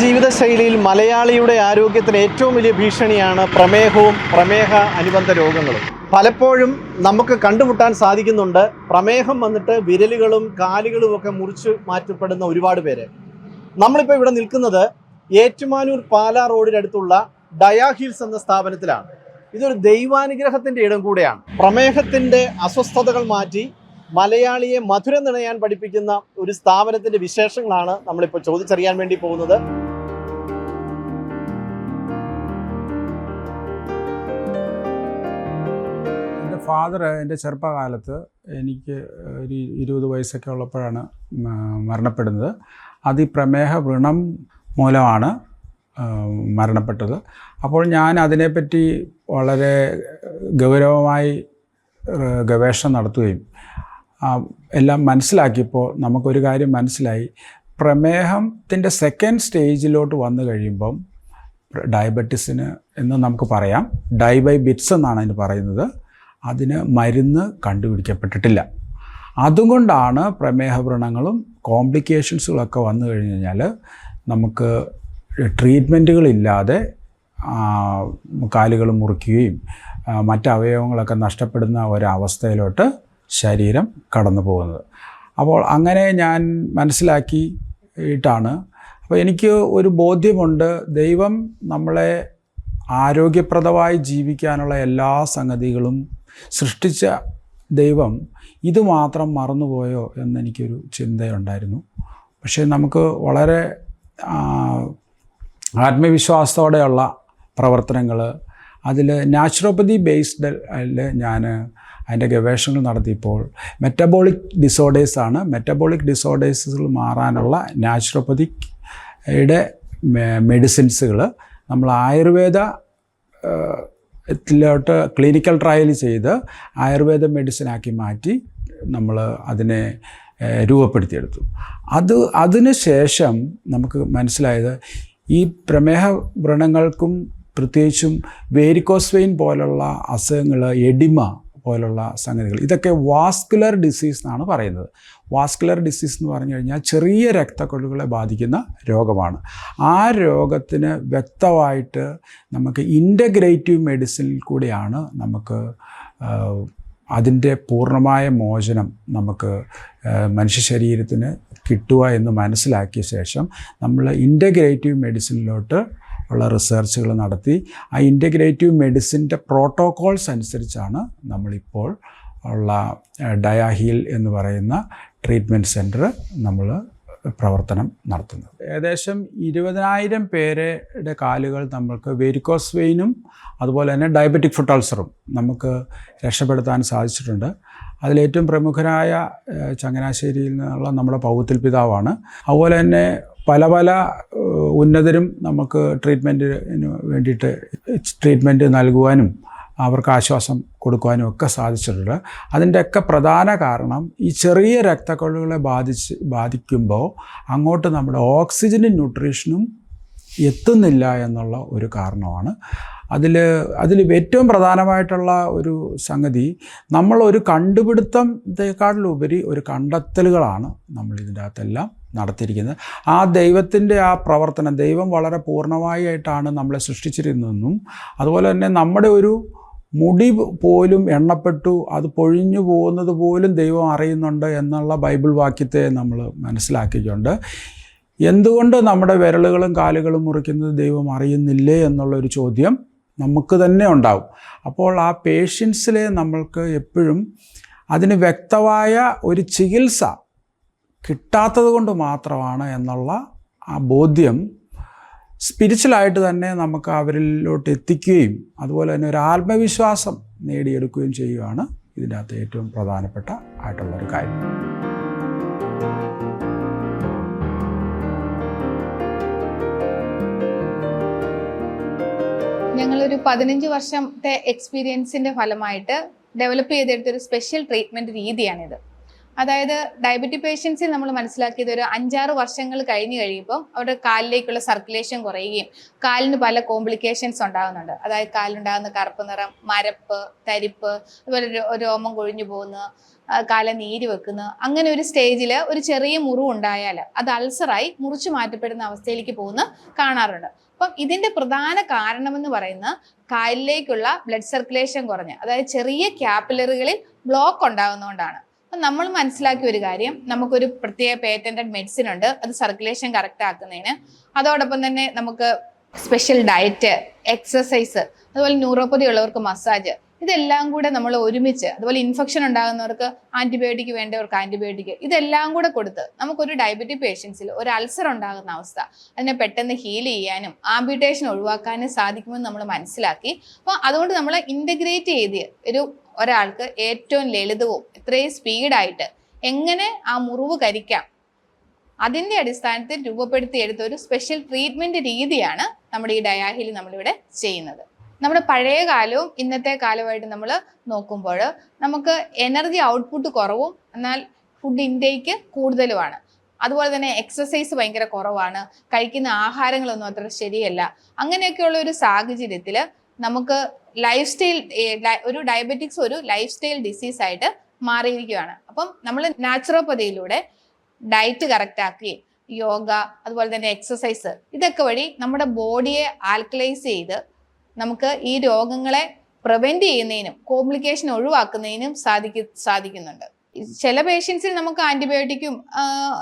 ജീവിതശൈലിയിൽ മലയാളിയുടെ ആരോഗ്യത്തിന് ഏറ്റവും വലിയ ഭീഷണിയാണ് പ്രമേഹവും പ്രമേഹ അനുബന്ധ രോഗങ്ങളും. പലപ്പോഴും നമുക്ക് കണ്ടുമുട്ടാൻ സാധിക്കുന്നുണ്ട് പ്രമേഹം വന്നിട്ട് വിരലുകളും കാലുകളും ഒക്കെ മുറിച്ച് മാറ്റപ്പെടുന്ന ഒരുപാട് പേര്. നമ്മളിപ്പോൾ ഇവിടെ നിൽക്കുന്നത് ഏറ്റുമാനൂർ പാലാ റോഡിനടുത്തുള്ള ഡയാ ഹിൽസ് എന്ന സ്ഥാപനത്തിലാണ്. ഇതൊരു ദൈവാനുഗ്രഹത്തിൻ്റെ ഇടം കൂടെയാണ്. പ്രമേഹത്തിൻ്റെ അസ്വസ്ഥതകൾ മാറ്റി മലയാളിയെ മധുരം നിണയാൻ പഠിപ്പിക്കുന്ന ഒരു സ്ഥാപനത്തിൻ്റെ വിശേഷങ്ങളാണ് നമ്മളിപ്പോൾ ചോദിച്ചറിയാൻ വേണ്ടി പോകുന്നത്. എൻ്റെ ഫാദർ എൻ്റെ ചെറുപ്പകാലത്ത് എനിക്ക് ഒരു 20 വയസ്സൊക്കെ ഉള്ളപ്പോഴാണ് മരണപ്പെടുന്നത്. അത് ഈ പ്രമേഹ വ്രണം മൂലമാണ് മരണപ്പെട്ടത്. അപ്പോൾ ഞാൻ അതിനെപ്പറ്റി വളരെ ഗൗരവമായി ഗവേഷണം നടത്തുകയും എല്ലാം മനസ്സിലാക്കിയപ്പോൾ നമുക്കൊരു കാര്യം മനസ്സിലായി. പ്രമേഹത്തിൻ്റെ സെക്കൻഡ് സ്റ്റേജിലോട്ട് വന്നു കഴിയുമ്പം ഡയബറ്റിസിന് എന്ന് നമുക്ക് പറയാം, ഡൈ ബൈ ബിറ്റ്സ് എന്നാണ് അതിന് പറയുന്നത്. അതിന് മരുന്ന് കണ്ടുപിടിക്കപ്പെട്ടിട്ടില്ല. അതുകൊണ്ടാണ് പ്രമേഹ വ്രണങ്ങളും കോംപ്ലിക്കേഷൻസുകളൊക്കെ വന്നു കഴിഞ്ഞ് കഴിഞ്ഞാൽ നമുക്ക് ട്രീറ്റ്മെൻറ്റുകളില്ലാതെ കാലുകൾ മുറിക്കുകയും മറ്റവയവങ്ങളൊക്കെ നഷ്ടപ്പെടുന്ന ഒരവസ്ഥയിലോട്ട് ശരീരം കടന്നു പോകുന്നത്. അപ്പോൾ അങ്ങനെ ഞാൻ മനസ്സിലാക്കിയിട്ടാണ്. അപ്പോൾ എനിക്ക് ഒരു ബോധ്യമുണ്ട്, ദൈവം നമ്മളെ ആരോഗ്യപ്രദമായി ജീവിക്കാനുള്ള എല്ലാ സംഗതികളും സൃഷ്ടിച്ച ദൈവം ഇത് മാത്രം മറന്നുപോയോ എന്നെനിക്കൊരു ചിന്തയുണ്ടായിരുന്നു. പക്ഷേ നമുക്ക് വളരെ ആത്മവിശ്വാസത്തോടെയുള്ള പ്രവർത്തനങ്ങൾ, അതിൽ നാച്ചുറോപ്പതി ബേസ്ഡ് ഞാൻ അതിൻ്റെ ഗവേഷണങ്ങൾ നടത്തിയപ്പോൾ മെറ്റബോളിക് ഡിസോർഡേഴ്സാണ്. മെറ്റബോളിക് ഡിസോർഡേഴ്സുകൾ മാറാനുള്ള നാച്ചുറോപ്പതിയുടെ മെഡിസിൻസുകൾ നമ്മൾ ആയുർവേദത്തിലോട്ട് ക്ലിനിക്കൽ ട്രയൽ ചെയ്ത് ആയുർവേദ മെഡിസിനാക്കി മാറ്റി നമ്മൾ അതിനെ രൂപപ്പെടുത്തിയെടുത്തു. അതിന് ശേഷം നമുക്ക് മനസ്സിലായത് ഈ പ്രമേഹ വ്രണങ്ങൾക്കും പ്രത്യേകിച്ചും വേരിക്കോസ് വെയിൻ പോലുള്ള അസുഖങ്ങൾ, എഡിമ പോലുള്ള സംഗതികൾ, ഇതൊക്കെ വാസ്കുലർ ഡിസീസ് എന്നാണ് പറയുന്നത്. വാസ്കുലർ ഡിസീസ് എന്ന് പറഞ്ഞു കഴിഞ്ഞാൽ ചെറിയ രക്തക്കൊഴലുകളെ ബാധിക്കുന്ന രോഗമാണ്. ആ രോഗത്തിന് വ്യക്തമായിട്ട് നമുക്ക് ഇൻ്റഗ്രേറ്റീവ് മെഡിസിനിൽ കൂടിയാണ് നമുക്ക് അതിൻ്റെ പൂർണ്ണമായ മോചനം നമുക്ക് മനുഷ്യ ശരീരത്തിന് കിട്ടുക എന്ന് മനസ്സിലാക്കിയ ശേഷം നമ്മൾ ഇൻ്റഗ്രേറ്റീവ് മെഡിസിനിലോട്ട് ഉള്ള റിസർച്ചുകൾ നടത്തി ആ ഇൻ്റഗ്രേറ്റീവ് മെഡിസിൻ്റെ പ്രോട്ടോക്കോൾസ് അനുസരിച്ചാണ് നമ്മളിപ്പോൾ ഉള്ള ഡയാ ഹീൽ എന്ന് പറയുന്ന ട്രീറ്റ്മെൻറ്റ് സെൻറ്റർ നമ്മൾ പ്രവർത്തനം നടത്തുന്നത്. ഏകദേശം 20,000 പേരുടെ കാലുകൾ നമുക്ക് വേരിക്കോസ് വെയിനും അതുപോലെ തന്നെ ഡയബറ്റിക് ഫുട്ട് അൾസറും നമുക്ക് രക്ഷപ്പെടുത്താൻ സാധിച്ചിട്ടുണ്ട്. അതിലേറ്റവും പ്രമുഖരായ ചങ്ങനാശ്ശേരിയിൽ നിന്നുള്ള നമ്മുടെ പൗത്തിൽ പിതാവാണ്. അതുപോലെ തന്നെ പല ഉന്നതരും നമുക്ക് ട്രീറ്റ്മെൻറ്റിന് വേണ്ടിയിട്ട് ട്രീറ്റ്മെൻറ്റ് നൽകുവാനും അവർക്ക് ആശ്വാസം കൊടുക്കുവാനും ഒക്കെ സാധിച്ചിട്ടുണ്ട്. അതിൻ്റെയൊക്കെ പ്രധാന കാരണം ഈ ചെറിയ രക്തക്കൊഴലുകളെ ബാധിക്കുമ്പോൾ അങ്ങോട്ട് നമ്മുടെ ഓക്സിജനും ന്യൂട്രീഷനും എത്തുന്നില്ല എന്നുള്ള ഒരു കാരണമാണ്. അതിൽ ഏറ്റവും പ്രധാനമായിട്ടുള്ള ഒരു സംഗതി, നമ്മളൊരു കണ്ടുപിടുത്തത്തെക്കാട്ടിലുപരി ഒരു കണ്ടെത്തലുകളാണ് നമ്മൾ ഇതിൻ്റെ അകത്തെല്ലാം നടത്തിയിരിക്കുന്നത്. ആ ദൈവത്തിൻ്റെ ആ പ്രവർത്തനം, ദൈവം വളരെ പൂർണ്ണമായിട്ടാണ് നമ്മളെ സൃഷ്ടിച്ചിരുന്നതെന്നും അതുപോലെ തന്നെ നമ്മുടെ ഒരു മുടി പോലും എണ്ണപ്പെട്ടു അത് പൊഴിഞ്ഞു പോകുന്നത് പോലും ദൈവം അറിയുന്നുണ്ട് എന്നുള്ള ബൈബിൾ വാക്യത്തെ നമ്മൾ മനസ്സിലാക്കിക്കൊണ്ട് എന്തുകൊണ്ട് നമ്മുടെ വിരലുകളും കാലുകളും മുറിക്കുന്നത് ദൈവം അറിയുന്നില്ലേ എന്നുള്ളൊരു ചോദ്യം നമുക്ക് തന്നെ ഉണ്ടാവും. അപ്പോൾ ആ പേഷ്യൻസിലെ നമ്മൾക്ക് എപ്പോഴും അതിന് വ്യക്തമായ ഒരു ചികിത്സ കിട്ടാത്തത് കൊണ്ട് മാത്രമാണ് എന്നുള്ള ആ ബോധ്യം സ്പിരിച്വലായിട്ട് തന്നെ നമുക്ക് അവരിലോട്ട് എത്തിക്കുകയും അതുപോലെ തന്നെ ഒരു ആത്മവിശ്വാസം നേടിയെടുക്കുകയും ചെയ്യുകയാണ് ഇതിൻ്റെ അകത്ത് ഏറ്റവും പ്രധാനപ്പെട്ട ആയിട്ടുള്ളൊരു കാര്യം. ഞങ്ങളൊരു 15 വർഷത്തെ എക്സ്പീരിയൻസിൻ്റെ ഫലമായിട്ട് ഡെവലപ്പ് ചെയ്തെടുത്തൊരു സ്പെഷ്യൽ ട്രീറ്റ്മെൻറ്റ് രീതിയാണിത്. അതായത് ഡയബറ്റിക് പേഷ്യൻസിൽ നമ്മൾ മനസ്സിലാക്കിയത് ഒരു 5-6 വർഷങ്ങൾ കഴിഞ്ഞ് കഴിയുമ്പോൾ അവരുടെ കാലിലേക്കുള്ള സർക്കുലേഷൻ കുറയുകയും കാലിന് പല കോംപ്ലിക്കേഷൻസ് ഉണ്ടാകുന്നുണ്ട്. അതായത് കാലിലുണ്ടാകുന്ന കറുപ്പ് നിറം, മരപ്പ്, തരിപ്പ്, അതുപോലെ രോമം കൊഴിഞ്ഞു പോകുന്നു, കാല നീര് വെക്കുന്നു. അങ്ങനെ ഒരു സ്റ്റേജിൽ ഒരു ചെറിയ മുറിവ് ഉണ്ടായാൽ അത് അൾസറായി മുറിച്ചു മാറ്റപ്പെടുന്ന അവസ്ഥയിലേക്ക് പോകുന്ന കാണാറുണ്ട്. അപ്പം ഇതിന്റെ പ്രധാന കാരണമെന്ന് പറയുന്ന കാലിലേക്കുള്ള ബ്ലഡ് സർക്കുലേഷൻ കുറഞ്ഞ്, അതായത് ചെറിയ ക്യാപ്പിലറികളിൽ ബ്ലോക്ക് ഉണ്ടാകുന്നതുകൊണ്ടാണ്. അപ്പം നമ്മൾ മനസ്സിലാക്കിയ ഒരു കാര്യം, നമുക്കൊരു പ്രത്യേക പേറ്റന്റഡ് മെഡിസിൻ ഉണ്ട് അത് സർക്കുലേഷൻ കറക്റ്റ് ആക്കുന്നതിന്. അതോടൊപ്പം തന്നെ നമുക്ക് സ്പെഷ്യൽ ഡയറ്റ്, എക്സസൈസ്, അതുപോലെ ന്യൂറോപ്പതി ഉള്ളവർക്ക് മസാജ്, ഇതെല്ലാം കൂടെ നമ്മൾ ഒരുമിച്ച്, അതുപോലെ ഇൻഫെക്ഷൻ ഉണ്ടാകുന്നവർക്ക് ആന്റിബയോട്ടിക് വേണ്ടവർക്ക് ആന്റിബയോട്ടിക്, ഇതെല്ലാം കൂടെ കൊടുത്ത് നമുക്കൊരു ഡയബറ്റിക് പേഷ്യൻസിൽ ഒരു അൾസർ ഉണ്ടാകുന്ന അവസ്ഥ അതിനെ പെട്ടെന്ന് ഹീൽ ചെയ്യാനും ആംപ്യൂട്ടേഷൻ ഒഴിവാക്കാനും സാധിക്കുമെന്ന് നമ്മൾ മനസ്സിലാക്കി. അപ്പോൾ അതുകൊണ്ട് നമ്മൾ ഇൻ്റഗ്രേറ്റ് ചെയ്ത് ഒരാൾക്ക് ഏറ്റവും ലളിതവും ഇത്രയും സ്പീഡായിട്ട് എങ്ങനെ ആ മുറിവ് കരിക്കാം, അതിൻ്റെ അടിസ്ഥാനത്തിൽ രൂപപ്പെടുത്തിയെടുത്ത ഒരു സ്പെഷ്യൽ ട്രീറ്റ്മെൻറ്റ് രീതിയാണ് നമ്മുടെ ഈ ഡയാഹിൽ നമ്മളിവിടെ ചെയ്യുന്നത്. നമ്മുടെ പഴയ കാലവും ഇന്നത്തെ കാലവുമായിട്ട് നമ്മൾ നോക്കുമ്പോൾ നമുക്ക് എനർജി ഔട്ട്പുട്ട് കുറവും എന്നാൽ ഫുഡ് ഇൻടേക്ക് കൂടുതലുമാണ്. അതുപോലെ തന്നെ എക്സസൈസ് ഭയങ്കര കുറവാണ്, കഴിക്കുന്ന ആഹാരങ്ങളൊന്നും അത്ര ശരിയല്ല. അങ്ങനെയൊക്കെയുള്ള ഒരു സാഹചര്യത്തിൽ നമുക്ക് ലൈഫ് സ്റ്റൈൽ, ഒരു ഡയബറ്റിക്സ് ഒരു ലൈഫ് സ്റ്റൈൽ ഡിസീസ് ആയിട്ട് മാറിയിരിക്കുകയാണ്. അപ്പം നമ്മൾ നാച്ചുറോപ്പതിയിലൂടെ ഡയറ്റ് കറക്റ്റ് ആക്കുകയും യോഗ, അതുപോലെ തന്നെ എക്സസൈസ്, ഇതൊക്കെ വഴി നമ്മുടെ ബോഡിയെ ആൽക്കലൈസ് ചെയ്ത് നമുക്ക് ഈ രോഗങ്ങളെ പ്രിവെന്റ് ചെയ്യുന്നതിനും കോംപ്ലിക്കേഷൻ ഒഴിവാക്കുന്നതിനും സാധിക്കുന്നുണ്ട്. ചില പേഷ്യൻസിൽ നമുക്ക് ആന്റിബയോട്ടിക്കും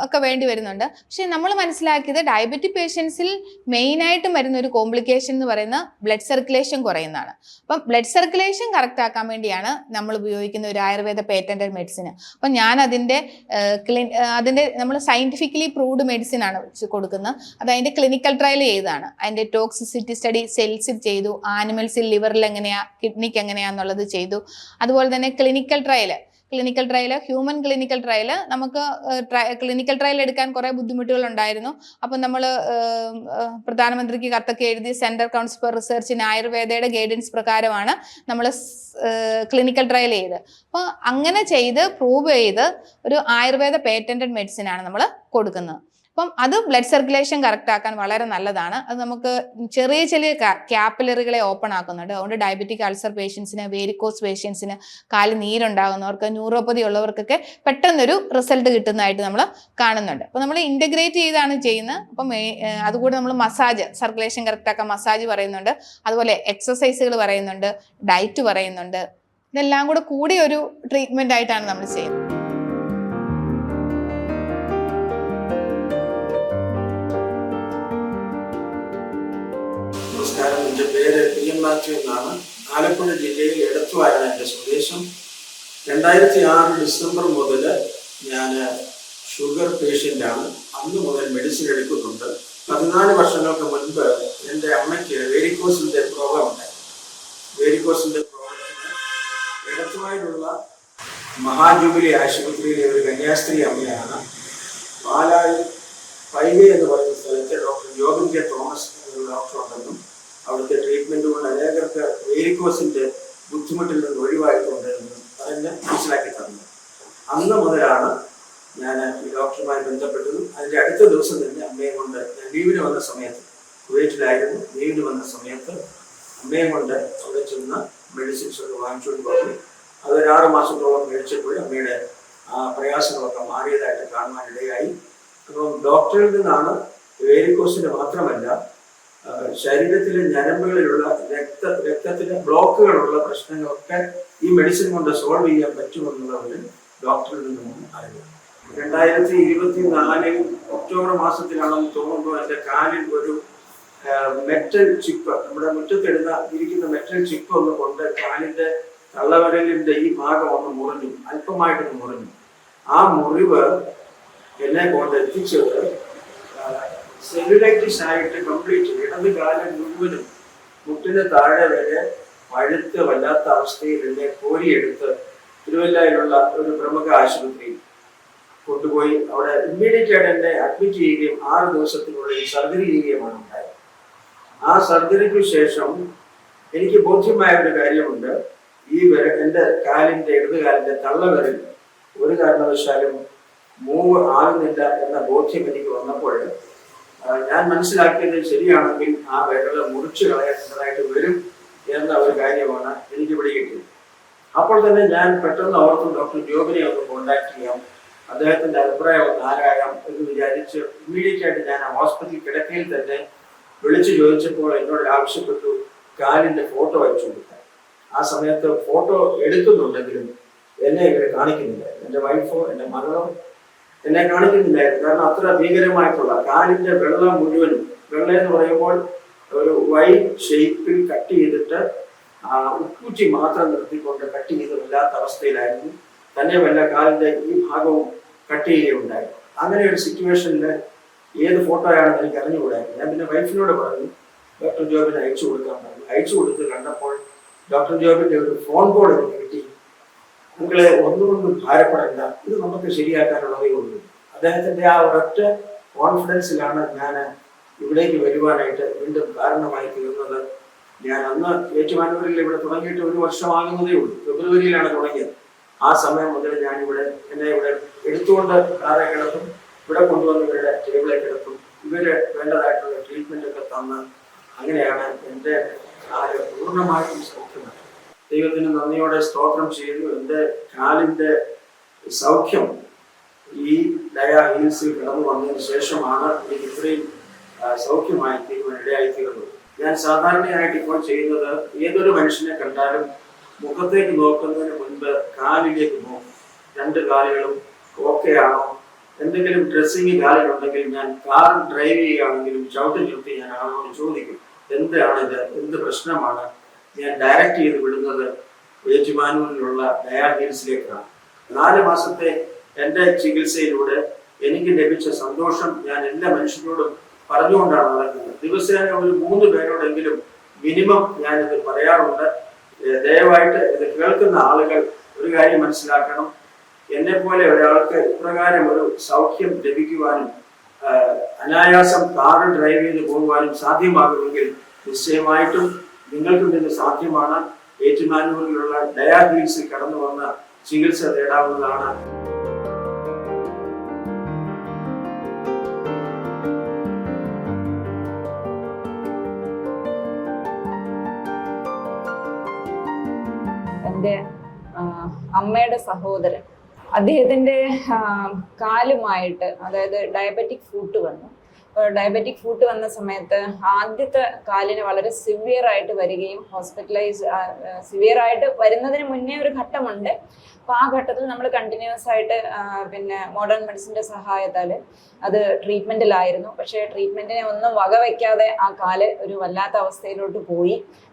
ഒക്കെ വേണ്ടി വരുന്നുണ്ട്. പക്ഷെ നമ്മൾ മനസ്സിലാക്കിയത് ഡയബറ്റിക് പേഷ്യൻസിൽ മെയിനായിട്ടും വരുന്ന ഒരു കോംപ്ലിക്കേഷൻ എന്ന് പറയുന്ന ബ്ലഡ് സർക്കുലേഷൻ കുറയുന്നതാണ്. അപ്പം ബ്ലഡ് സർക്കുലേഷൻ കറക്റ്റ് ആക്കാൻ വേണ്ടിയാണ് നമ്മൾ ഉപയോഗിക്കുന്ന ഒരു ആയുർവേദ പേറ്റന്റഡ് മെഡിസിൻ. അപ്പം ഞാൻ അതിൻ്റെ നമ്മൾ സയന്റിഫിക്കലി പ്രൂവ്ഡ് മെഡിസിൻ ആണ് കൊടുക്കുന്നത്. അത് അതിൻ്റെ ക്ലിനിക്കൽ ട്രയൽ ചെയ്തതാണ്. അതിൻ്റെ ടോക്സിസിറ്റി സ്റ്റഡി സെൽസിൽ ചെയ്തു, ആനിമൽസിൽ ലിവറിൽ എങ്ങനെയാ, കിഡ്നിക്ക് എങ്ങനെയാന്നുള്ളത് ചെയ്തു. അതുപോലെ തന്നെ clinical trial, human clinical trial, നമുക്ക് ക്ലിനിക്കൽ ട്രയൽ എടുക്കാൻ കുറേ ബുദ്ധിമുട്ടുകൾ ഉണ്ടായിരുന്നു. അപ്പം നമ്മൾ പ്രധാനമന്ത്രിക്ക് കത്തൊക്കെ എഴുതി central council for research in ആയുർവേദയുടെ ഗൈഡൻസ് പ്രകാരമാണ് നമ്മൾ ക്ലിനിക്കൽ ട്രയൽ ചെയ്ത്. അപ്പോൾ അങ്ങനെ ചെയ്ത് പ്രൂവ് ചെയ്ത് ഒരു ആയുർവേദ പേറ്റന്റഡ് മെഡിസിൻ ആണ് നമ്മൾ കൊടുക്കുന്നത്. അപ്പം അത് ബ്ലഡ് സർക്കുലേഷൻ കറക്റ്റ് ആക്കാൻ വളരെ നല്ലതാണ്. അത് നമുക്ക് ചെറിയ ചെറിയ ക്യാപ്പിലറികളെ ഓപ്പൺ ആക്കുന്നുണ്ട്. അതുകൊണ്ട് ഡയബറ്റിക് അൾസർ പേഷ്യൻസിന്, വേരിക്കോസ് പേഷ്യൻസിന്, കാല് നീരുണ്ടാകുന്നവർക്ക്, ന്യൂറോപ്പതി ഉള്ളവർക്കൊക്കെ പെട്ടെന്നൊരു റിസൾട്ട് കിട്ടുന്നതായിട്ട് നമ്മൾ കാണുന്നുണ്ട്. അപ്പോൾ നമ്മൾ ഇൻ്റഗ്രേറ്റ് ചെയ്താണ് ചെയ്യുന്നത്. അപ്പം അതുകൂടെ നമ്മൾ മസാജ്, സർക്കുലേഷൻ കറക്റ്റ് ആക്കാൻ മസാജ് പറയുന്നുണ്ട്, അതുപോലെ എക്സസൈസുകൾ പറയുന്നുണ്ട്, ഡയറ്റ് പറയുന്നുണ്ട്. ഇതെല്ലാം കൂടി ഒരു ട്രീറ്റ്മെൻ്റ് ആയിട്ടാണ് നമ്മൾ ചെയ്യുന്നത്. നമസ്കാരം, എൻ്റെ പേര് പി എം മാത്യു എന്നാണ്. ആലപ്പുഴ ജില്ലയിൽ എടത്തുവായാണ് എൻ്റെ സ്വദേശം. 2006 ഡിസംബർ മുതൽ ഞാൻ ഷുഗർ പേഷ്യൻ്റാണ്. അന്ന് മുതൽ മെഡിസിൻ എടുക്കുന്നുണ്ട്. 14 വർഷങ്ങൾക്ക് മുൻപ് എൻ്റെ അമ്മയ്ക്ക് വേരിക്കോസിൻ്റെ പ്രോബ്ലം ഉണ്ടായിരുന്നു. വേരിക്കോസിൻ്റെ പ്രോബ്ലത്തിന് എടത്തുവായിലുള്ള മഹാജൂബിലി ആശുപത്രിയിലെ ഒരു കന്യാസ്ത്രീ അമ്മയാണ്. പാലായിൽ പൈകെ എന്ന് പറയുന്ന സ്ഥലത്ത് ഡോക്ടർ ജോബിൻ കെ തോമസ് എന്നൊരു ഡോക്ടർ ഉണ്ടെന്നും അവിടുത്തെ ട്രീറ്റ്മെന്റ് കൊണ്ട് അനേകർക്ക് വേരിക്കോസിന്റെ ബുദ്ധിമുട്ടിൽ നിന്ന് ഒഴിവായിട്ടുണ്ട് എന്ന് പറഞ്ഞ് മനസ്സിലാക്കി തന്നു. അന്ന് മുതലാണ് ഞാൻ ഈ ഡോക്ടറുമായി ബന്ധപ്പെട്ടതും. അതിൻ്റെ അടുത്ത ദിവസം തന്നെ അമ്മയെ കൊണ്ട് ഞാൻ ലീവിന് വന്ന സമയത്ത്, കുവൈറ്റിലായിരുന്നു, ലീവിന് വന്ന സമയത്ത് അമ്മയെ കൊണ്ട് അവിടെ ചെന്ന് മെഡിസിൻസ് ഒക്കെ വാങ്ങിച്ചുകൊണ്ട് പോയി. അത് 6 മാസത്തോളം മേടിച്ചപ്പോൾ അമ്മയുടെ ആ പ്രയാസങ്ങളൊക്കെ മാറിയതായിട്ട് കാണുവാനിടയായി. അപ്പം ഡോക്ടറിൽ നിന്നാണ് വേരിക്കോസിന് മാത്രമല്ല ശരീരത്തിലെ ഞരമ്പുകളിലുള്ള രക്തത്തിലെ ബ്ലോക്കുകളുള്ള പ്രശ്നങ്ങളൊക്കെ ഈ മെഡിസിൻ കൊണ്ട് സോൾവ് ചെയ്യാൻ പറ്റുമെന്നുള്ളത് ഡോക്ടറിൽ നിന്നും അറിയാം. 2024 ഒക്ടോബർ മാസത്തിലാണെന്ന് തോന്നുമ്പോൾ എൻ്റെ കാലിൽ ഒരു മെറ്റൽ ചിപ്പ്, നമ്മുടെ ഇരിക്കുന്ന മെറ്റൽ ചിപ്പ് ഒന്ന് കൊണ്ട് കാലിൻ്റെ തള്ളവിരലിൻ്റെ ഈ ഭാഗം ഒന്ന് മുറിഞ്ഞു, അല്പമായിട്ടൊന്ന് മുറിഞ്ഞു. ആ മുറിവ് എന്നെ കൊണ്ട് എത്തിച്ചത് സെല്ലുലൈറ്റിസ് ആയിട്ട് കംപ്ലീറ്റ് ഇടത് കാലം മുഴുവനും മുട്ടിന് താഴെ വരെ പഴുത്ത് വല്ലാത്ത അവസ്ഥയിൽ എന്നെ കോരിയെടുത്ത് തിരുവല്ലയിലുള്ള ഒരു പ്രമുഖ ആശുപത്രിയിൽ കൊണ്ടുപോയി അവിടെ ഇമ്മീഡിയറ്റ് ആയിട്ട് എന്നെ അഡ്മിറ്റ് ചെയ്യുകയും 6 ദിവസത്തിനുള്ളിൽ സർജറി ചെയ്യുകയുമാണ് ഉണ്ടായത്. ആ സർജറിക്ക് ശേഷം എനിക്ക് ബോധ്യമായ ഒരു കാര്യമുണ്ട്. എൻ്റെ ഇടതുകാലിൻ്റെ തള്ളവിരൽ ഒരു കാരണവശാലും മൂവ് ആകുന്നില്ല എന്ന ബോധ്യം എനിക്ക് വന്നപ്പോൾ ഞാൻ മനസ്സിലാക്കിയത് ശരിയാണെങ്കിൽ ആ വിരൽ മുറിച്ചു കളയേണ്ടതായിട്ട് വരും എന്ന ഒരു കാര്യമാണ് എനിക്ക് പിടികിട്ടിയത്. അപ്പോൾ തന്നെ ഞാൻ പെട്ടെന്ന് ഓർത്തു ഡോക്ടർ ജോബിനെ ഒന്ന് കോണ്ടാക്ട് ചെയ്യാം, അദ്ദേഹത്തിന്റെ അഭിപ്രായം ഒന്ന് ആരായാം എന്ന് വിചാരിച്ച് ഇമ്മീഡിയറ്റ് ആയിട്ട് ഞാൻ ആ ഹോസ്പിറ്റൽ കിടക്കയിൽ തന്നെ വിളിച്ചു ചോദിച്ചപ്പോൾ എന്നോട് ആവശ്യപ്പെട്ടു കാലിന്റെ ഫോട്ടോ അയച്ചു കൊടുക്കാൻ. ആ സമയത്ത് ഫോട്ടോ എടുക്കുന്നുണ്ടെങ്കിലും എന്നെ ഇവരെ കാണിക്കുന്നില്ല. എൻ്റെ വൈഫോ എൻ്റെ മകളോ എന്നെ കാണിക്കുന്നില്ലായിരുന്നു. കാരണം അത്ര ഭീകരമായിട്ടുള്ള കാലിന്റെ വെള്ള മുഴുവനും, വെള്ള എന്ന് പറയുമ്പോൾ ഒരു വൈ ഷേപ്പിൽ കട്ട് ചെയ്തിട്ട് ഉപ്പൂറ്റി മാത്രം നിർത്തിക്കൊണ്ട് കട്ട് ചെയ്തില്ലാത്ത അവസ്ഥയിലായിരുന്നു. തന്നെയുമല്ല കാലിന്റെ ഈ ഭാഗവും കട്ട് ചെയ്യുകയുണ്ടായിരുന്നു. അങ്ങനെ ഒരു സിറ്റുവേഷനിൽ ഏത് ഫോട്ടോയാണെന്ന് എനിക്ക് അറിഞ്ഞുകൂടായിരുന്നു. ഞാൻ പിന്നെ വൈഫിനോട് പറഞ്ഞു ഡോക്ടർ ജോബിന് അയച്ചു കൊടുക്കാൻ പറഞ്ഞു. അയച്ചു കൊടുത്ത് കണ്ടപ്പോൾ ഡോക്ടർ ജോബിന്റെ ഒരു ഫോൺ കോൾ എനിക്ക് കിട്ടി. നിങ്ങളെ ഒന്നുകൊണ്ടും ഭാരപ്പെടേണ്ട, ഇത് നമുക്ക് ശരിയാക്കാനുള്ളതേ ഉള്ളൂ. അദ്ദേഹത്തിന്റെ ആ ഒരൊറ്റ കോൺഫിഡൻസിലാണ് ഞാൻ ഇവിടേക്ക് വരുവാനായിട്ട് വീണ്ടും കാരണമായി തീർന്നത്. ഞാൻ അന്ന് ഏറ്റുമാനൂരിൽ ഇവിടെ തുടങ്ങിയിട്ട് 1 വർഷമാകുന്നതേ ഉള്ളൂ. ഫെബ്രുവരിയിലാണ് തുടങ്ങിയത്. ആ സമയം മുതൽ ഞാൻ എന്നെ ഇവിടെ എടുത്തുകൊണ്ട് കാറെ കിടത്തും, ഇവിടെ കൊണ്ടുവന്ന് ഇവരുടെ ടേബിളെ കിടത്തും, ഇവര് വേണ്ടതായിട്ടുള്ള ട്രീറ്റ്മെന്റ് ഒക്കെ തന്ന് അങ്ങനെയാണ് എൻ്റെ പൂർണ്ണമായിട്ടും സൗഖ്യമാണ്. ദൈവത്തിന് നന്ദിയോടെ സ്തോത്രം ചെയ്തു. എൻ്റെ കാലിന്റെ സൗഖ്യം ഈ ഡയാ ഹീൽസിൽ കടന്നു വന്നതിന് ശേഷമാണ് എനിക്ക് ഇത്രയും സൗഖ്യമായി തീരുവാൻ ഇടയായിത്തീർന്നത്. ഞാൻ സാധാരണയായിട്ട് ഇപ്പോൾ ചെയ്യുന്നത്, ഏതൊരു മനുഷ്യനെ കണ്ടാലും മുഖത്തേക്ക് നോക്കുന്നതിന് മുൻപ് കാലിലേക്ക് നോക്കും. 2 കാലുകളും ഓക്കെ ആണോ, എന്തെങ്കിലും ഡ്രസ്സിങ് കാലിലുണ്ടെങ്കിൽ ഞാൻ കാർ ഡ്രൈവ് ചെയ്യുകയാണെങ്കിലും ചവിട്ടി നിർത്തി ഞാൻ ആളോട് ചോദിക്കും എന്താണിത്, എന്ത് പ്രശ്നമാണ്. ഞാൻ ഡയറക്റ്റ് ചെയ്ത് വിടുന്നത് ഏറ്റുമാനൂരിലുള്ള ഡയാ ഹീൽസിലേക്കാണ്. 4 മാസത്തെ എൻ്റെ ചികിത്സയിലൂടെ എനിക്ക് ലഭിച്ച സന്തോഷം ഞാൻ എല്ലാ മനുഷ്യരോടും പറഞ്ഞുകൊണ്ടാണ് നടക്കുന്നത്. ദിവസേന ഒരു 3 പേരോടെങ്കിലും മിനിമം ഞാനിത് പറയാറുണ്ട്. ദയവായിട്ട് ഇത് കേൾക്കുന്ന ആളുകൾ ഒരു കാര്യം മനസ്സിലാക്കണം. എന്നെ പോലെ ഒരാൾക്ക് ഇപ്രകാരം ഒരു സൗഖ്യം ലഭിക്കുവാനും അനായാസം കാർ ഡ്രൈവ് ചെയ്ത് പോകുവാനും സാധ്യമാകുമെങ്കിൽ നിശ്ചയമായിട്ടും നിങ്ങൾക്കും ഇത് സാധ്യമാണ്. ഏറ്റുമാനൂരിലുള്ള ഡയാ ഹീൽസിൽ കടന്നു വന്ന ചികിത്സ നേടാവുന്നതാണ്. എൻ്റെ അമ്മയുടെ സഹോദരൻ, അദ്ദേഹത്തിൻ്റെ കാലുമായിട്ട്, അതായത് ഡയബറ്റിക് ഫൂട്ട് വന്നു. ഡയബറ്റിക് ഫൂട്ട് വന്ന സമയത്ത് ആദ്യത്തെ കാലിന് വളരെ സിവിയറായിട്ട് വരികയും സിവിയറായിട്ട് വരുന്നതിന് മുന്നേ ഒരു ഘട്ടമുണ്ട്. അപ്പോൾ ആ ഘട്ടത്തിൽ നമ്മൾ കണ്ടിന്യൂസ് ആയിട്ട് പിന്നെ മോഡേൺ മെഡിസിൻ്റെ സഹായത്താൽ അത് ട്രീറ്റ്മെൻറ്റിലായിരുന്നു. പക്ഷേ ട്രീറ്റ്മെൻറ്റിനെ ഒന്നും വകവയ്ക്കാതെ ആ കാല് ഒരു വല്ലാത്ത അവസ്ഥയിലോട്ട്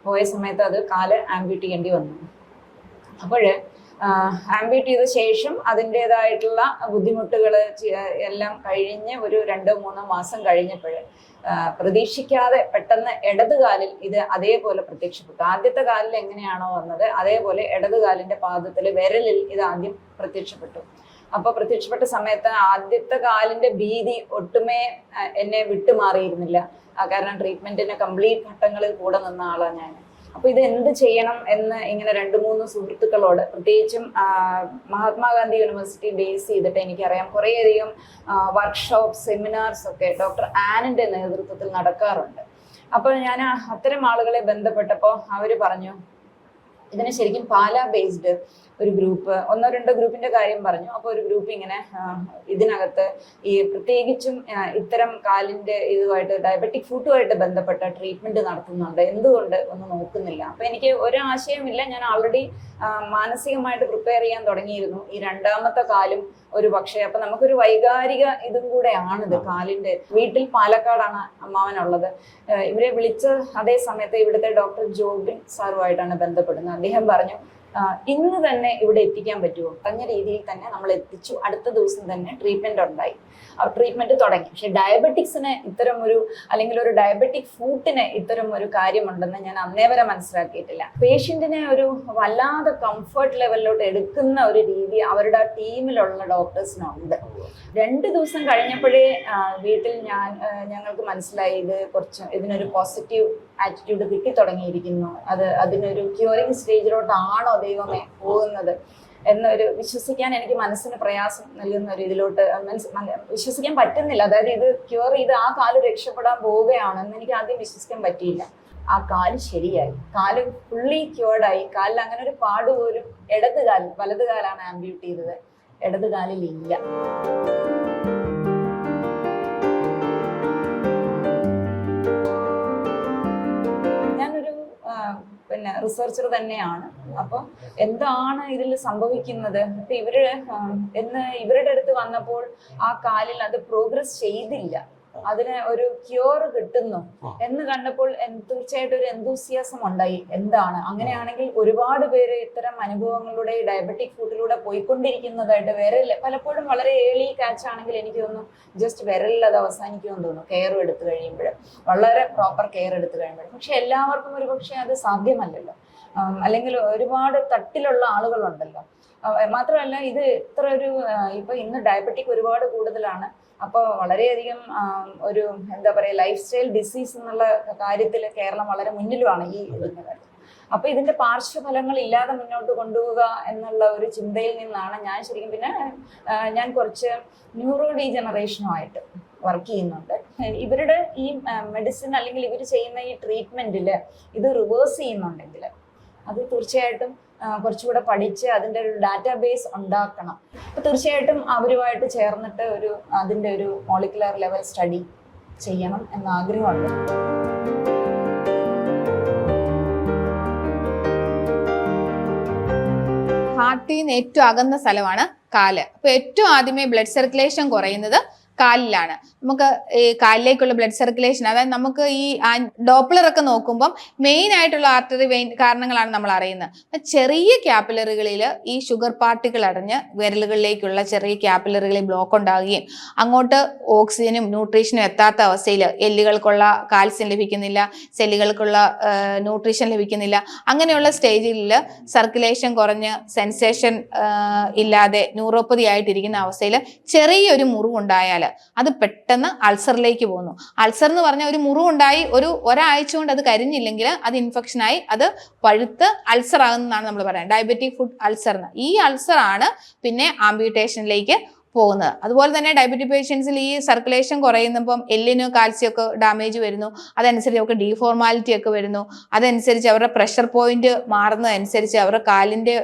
പോയ സമയത്ത് അത് കാല് ആംപ്യൂട്ട് ചെയ്യേണ്ടി വന്നു. അപ്പോൾ ആംപ്യൂട്ട് ചെയ്ത ശേഷം അതിൻ്റെതായിട്ടുള്ള ബുദ്ധിമുട്ടുകൾ എല്ലാം കഴിഞ്ഞ് ഒരു 2-3 മാസം കഴിഞ്ഞപ്പോൾ പ്രതീക്ഷിക്കാതെ പെട്ടെന്ന് ഇടതുകാലിൽ ഇത് അതേപോലെ പ്രത്യക്ഷപ്പെട്ടു. ആദ്യത്തെ കാലിൽ എങ്ങനെയാണോ വന്നത് അതേപോലെ ഇടതുകാലിൻ്റെ പാദത്തിൽ വിരലിൽ ഇത് ആദ്യം പ്രത്യക്ഷപ്പെട്ടു. അപ്പോൾ പ്രത്യക്ഷപ്പെട്ട സമയത്ത് ആദ്യത്തെ കാലിൻ്റെ ഭീതി ഒട്ടുമേ എന്നെ വിട്ടുമാറിയിരുന്നില്ല. കാരണം ട്രീറ്റ്മെൻറ്റിന് കംപ്ലീറ്റ് ഘട്ടങ്ങളിൽ കൂടെ നിന്ന ആളാണ് ഞാൻ. അപ്പോൾ ഇത് എന്ത് ചെയ്യണം എന്ന് ഇങ്ങനെ 2-3 സുഹൃത്തുക്കളോട്, പ്രത്യേകിച്ചും മഹാത്മാഗാന്ധി യൂണിവേഴ്സിറ്റി ബേസ് ചെയ്തിട്ട് എനിക്കറിയാം കുറേയധികം വർക്ക്ഷോപ്പ് സെമിനാർസ് ഒക്കെ ഡോക്ടർ ആനിൻ്റെ നേതൃത്വത്തിൽ നടക്കാറുണ്ട്. അപ്പോൾ ഞാൻ അത്തരം ആളുകളെ ബന്ധപ്പെട്ടപ്പോൾ അവർ പറഞ്ഞു ഇതിന് ശരിക്കും പാലാ ബേസ്ഡ് ഒരു ഗ്രൂപ്പ്, 1-2 ഗ്രൂപ്പിന്റെ കാര്യം പറഞ്ഞു. അപ്പോൾ ഒരു ഗ്രൂപ്പ് ഇങ്ങനെ ഇതിനകത്ത് ഈ പ്രത്യേകിച്ചും ഇത്തരം കാലിന്റെ ഇതുമായിട്ട് ഡയബറ്റിക് ഫുട്ടുമായിട്ട് ബന്ധപ്പെട്ട ട്രീറ്റ്മെന്റ് നടത്തുന്നുണ്ട്, എന്തുകൊണ്ട് ഒന്ന് നോക്കുന്നില്ല. അപ്പൊ എനിക്ക് ഒരാശയമില്ല, ഞാൻ ഓൾറെഡി മാനസികമായിട്ട് പ്രിപ്പയർ ചെയ്യാൻ തുടങ്ങിയിരുന്നു. ഈ 2ാമത്തെ കാലും ഒരു പക്ഷേ അപ്പൊ നമുക്കൊരു വൈകാരിക ഇതും കൂടെയാണിത്. കാലിന്റെ വീട്ടിൽ പാലക്കാടാണ് അമ്മാവനുള്ളത്. ഇവരെ വിളിച്ച അതേ സമയത്ത് ഇവിടുത്തെ ഡോക്ടർ ജോബിൻ സാറുമായിട്ടാണ് ബന്ധപ്പെടുന്നത്. അദ്ദേഹം പറഞ്ഞു ഇന്ന് തന്നെ ഇവിടെ എത്തിക്കാൻ പറ്റുമോ? പറഞ്ഞ രീതിയിൽ തന്നെ നമ്മൾ എത്തിച്ചു. അടുത്ത ദിവസം തന്നെ ട്രീറ്റ്മെന്റ് ഉണ്ടായി, ട്രീറ്റ്മെന്റ് തുടങ്ങി. പക്ഷെ ഡയബറ്റിക്സിന് ഇത്തരം ഒരു, അല്ലെങ്കിൽ ഒരു ഡയബറ്റിക് ഫുഡിന് ഇത്തരം ഒരു കാര്യമുണ്ടെന്ന് ഞാൻ അന്നേ വരെ മനസ്സിലാക്കിയിട്ടില്ല. പേഷ്യന്റിനെ ഒരു വല്ലാതെ കംഫർട്ട് ലെവലിലോട്ട് എടുക്കുന്ന ഒരു രീതി അവരുടെ ടീമിലുള്ള ഡോക്ടേഴ്സിനുണ്ട്. 2 ദിവസം കഴിഞ്ഞപ്പോഴേ വീട്ടിൽ ഞങ്ങൾക്ക് മനസ്സിലായി ഇതിനൊരു പോസിറ്റീവ് ആറ്റിറ്റ്യൂഡ് കിട്ടി തുടങ്ങിയിരിക്കുന്നു. അതിനൊരു ക്യൂറിങ് സ്റ്റേജിലോട്ടാണോ ദൈവമേ പോകുന്നത് എന്നൊരു വിശ്വസിക്കാൻ എനിക്ക് മനസ്സിന് പ്രയാസം നൽകുന്ന ഒരു ഇതിലോട്ട് വിശ്വസിക്കാൻ പറ്റുന്നില്ല. അതായത് ഇത് ക്യൂർ ചെയ്ത് ആ കാല് രക്ഷപ്പെടാൻ പോവുകയാണെന്ന് എനിക്ക് ആദ്യം വിശ്വസിക്കാൻ പറ്റിയില്ല. ആ കാല് ശരിയായി, കാല് ഫുള്ളി ക്യൂർഡായി. കാലിൽ അങ്ങനെ ഒരു പാട് പോലും വലത് കാലാണ് ആംബ്യൂട്ട് ചെയ്തത്, ഇടത് കാലിൽ ഇല്ല. ഞാനൊരു പിന്നെ റിസർച്ചർ തന്നെയാണ്. അപ്പം എന്താണ് ഇതിൽ സംഭവിക്കുന്നത്? ഇപ്പൊ ഇവരുടെ അടുത്ത് വന്നപ്പോൾ ആ കാലിൽ അത് പ്രോഗ്രസ് ചെയ്തില്ല, അതിന് ഒരു ക്യൂർ കിട്ടുന്നു എന്ന് കണ്ടപ്പോൾ തീർച്ചയായിട്ടും ഒരു എന്തൂസിയാസം ഉണ്ടായി. എന്താണ് അങ്ങനെയാണെങ്കിൽ ഒരുപാട് പേര് ഇത്തരം അനുഭവങ്ങളിലൂടെ ഡയബറ്റിക് ഫുഡിലൂടെ പോയിക്കൊണ്ടിരിക്കുന്നതായിട്ട് പലപ്പോഴും വളരെ ഏർലി കാച്ച് ആണെങ്കിൽ എനിക്ക് തോന്നുന്നു ജസ്റ്റ് വിരലിൽ അത് അവസാനിക്കുമെന്ന് തോന്നുന്നു, കെയർ എടുത്തു കഴിയുമ്പോൾ, വളരെ പ്രോപ്പർ കെയർ എടുത്തു കഴിയുമ്പോൾ. പക്ഷെ എല്ലാവർക്കും ഒരു പക്ഷെ അത് സാധ്യമല്ലല്ലോ, അല്ലെങ്കിൽ ഒരുപാട് തട്ടിലുള്ള ആളുകളുണ്ടല്ലോ. മാത്രമല്ല ഇത് ഇത്ര ഇപ്പൊ ഇന്ന് ഡയബറ്റിക് ഒരുപാട് കൂടുതലാണ്. അപ്പോൾ വളരെയധികം ഒരു എന്താ പറയുക ലൈഫ് സ്റ്റൈൽ ഡിസീസ് എന്നുള്ള കാര്യത്തിൽ കേരളം വളരെ മുന്നിലുമാണ് ഈ ഇതിന്റെ കാര്യത്തിൽ. അപ്പൊ ഇതിന്റെ പാർശ്വഫലങ്ങൾ ഇല്ലാതെ മുന്നോട്ട് കൊണ്ടുപോവുക എന്നുള്ള ഒരു ചിന്തയിൽ നിന്നാണ് ഞാൻ ശരിക്കും. പിന്നെ ഞാൻ കുറച്ച് ന്യൂറോ ഡീജനറേഷനുമായിട്ട് വർക്ക് ചെയ്യുന്നുണ്ട്. ഇവരുടെ ഈ മെഡിസിൻ അല്ലെങ്കിൽ ഇവർ ചെയ്യുന്ന ഈ ട്രീറ്റ്മെന്റിൽ ഇത് റിവേഴ്സ് ചെയ്യുന്നുണ്ടെങ്കിൽ അത് തീർച്ചയായിട്ടും കുറച്ചുകൂടെ പഠിച്ച് അതിൻ്റെ ഒരു ഡാറ്റാബേസ് ഉണ്ടാക്കണം. അപ്പോൾ തീർച്ചയായിട്ടും അവരുമായിട്ട് ചേർന്നിട്ട് അതിൻ്റെ ഒരു മോളിക്കുലർ ലെവൽ സ്റ്റഡി ചെയ്യണം എന്ന ആഗ്രഹമുണ്ട്. ഹാർട്ടിൽ നിന്ന് ഏറ്റവും അകന്ന സ്ഥലമാണ് കാല്. അപ്പൊ ഏറ്റവും ആദ്യമേ ബ്ലഡ് സർക്കുലേഷൻ കുറയുന്നത് കാലിലാണ്. നമുക്ക് ഈ കാലിലേക്കുള്ള ബ്ലഡ് സർക്കുലേഷൻ, അതായത് നമുക്ക് ഈ ഡോപ്ലർ ഒക്കെ നോക്കുമ്പം മെയിൻ ആയിട്ടുള്ള ആർട്ടറി വെയിൻ കാരണങ്ങളാണ് നമ്മൾ അറിയുന്നത്. ചെറിയ ക്യാപ്പിലറികളിൽ ഈ ഷുഗർ പാർട്ടിക്കിൾ അടഞ്ഞ് വിരലുകളിലേക്കുള്ള ചെറിയ ക്യാപ്പിലറികളിൽ ബ്ലോക്ക് ഉണ്ടാകുകയും അങ്ങോട്ട് ഓക്സിജനും ന്യൂട്രീഷനും എത്താത്ത അവസ്ഥയിൽ എല്ലുകൾക്കുള്ള കാൽസ്യം ലഭിക്കുന്നില്ല, സെല്ലുകൾക്കുള്ള ന്യൂട്രീഷൻ ലഭിക്കുന്നില്ല. അങ്ങനെയുള്ള സ്റ്റേജിൽ സർക്കുലേഷൻ കുറഞ്ഞ് സെൻസേഷൻ ഇല്ലാതെ ന്യൂറോപ്പതി ആയിട്ടിരിക്കുന്ന അവസ്ഥയിൽ ചെറിയൊരു മുറിവുണ്ടായാൽ അത് പെട്ടെന്ന് അൾസറിലേക്ക് പോകുന്നു. അൾസർ എന്ന് പറഞ്ഞാൽ ഒരു മുറിവുണ്ടായി ഒരാഴ്ച കൊണ്ട് അത് കരിഞ്ഞില്ലെങ്കിൽ അത് ഇൻഫെക്ഷനായി അത് പഴുത്ത് അൾസർ ആകുന്നതാണ് നമ്മൾ പറയുന്നത്, ഡയബറ്റിക് ഫുഡ് അൾസർ. ഈ അൾസർ ആണ് പിന്നെ ആംബ്യൂട്ടേഷനിലേക്ക് പോകുന്നത്. അതുപോലെ തന്നെ ഡയബറ്റിക് പേഷ്യൻസിൽ ഈ സർക്കുലേഷൻ കുറയുന്നപ്പം എല്ലിന് കാൽസ്യം ഒക്കെ ഡാമേജ് വരുന്നു, അതനുസരിച്ച് അവർക്ക് ഡീഫോർമാലിറ്റി ഒക്കെ വരുന്നു, അതനുസരിച്ച് അവരുടെ പ്രഷർ പോയിന്റ് മാറുന്നതനുസരിച്ച് അവരുടെ കാലിൻ്റെ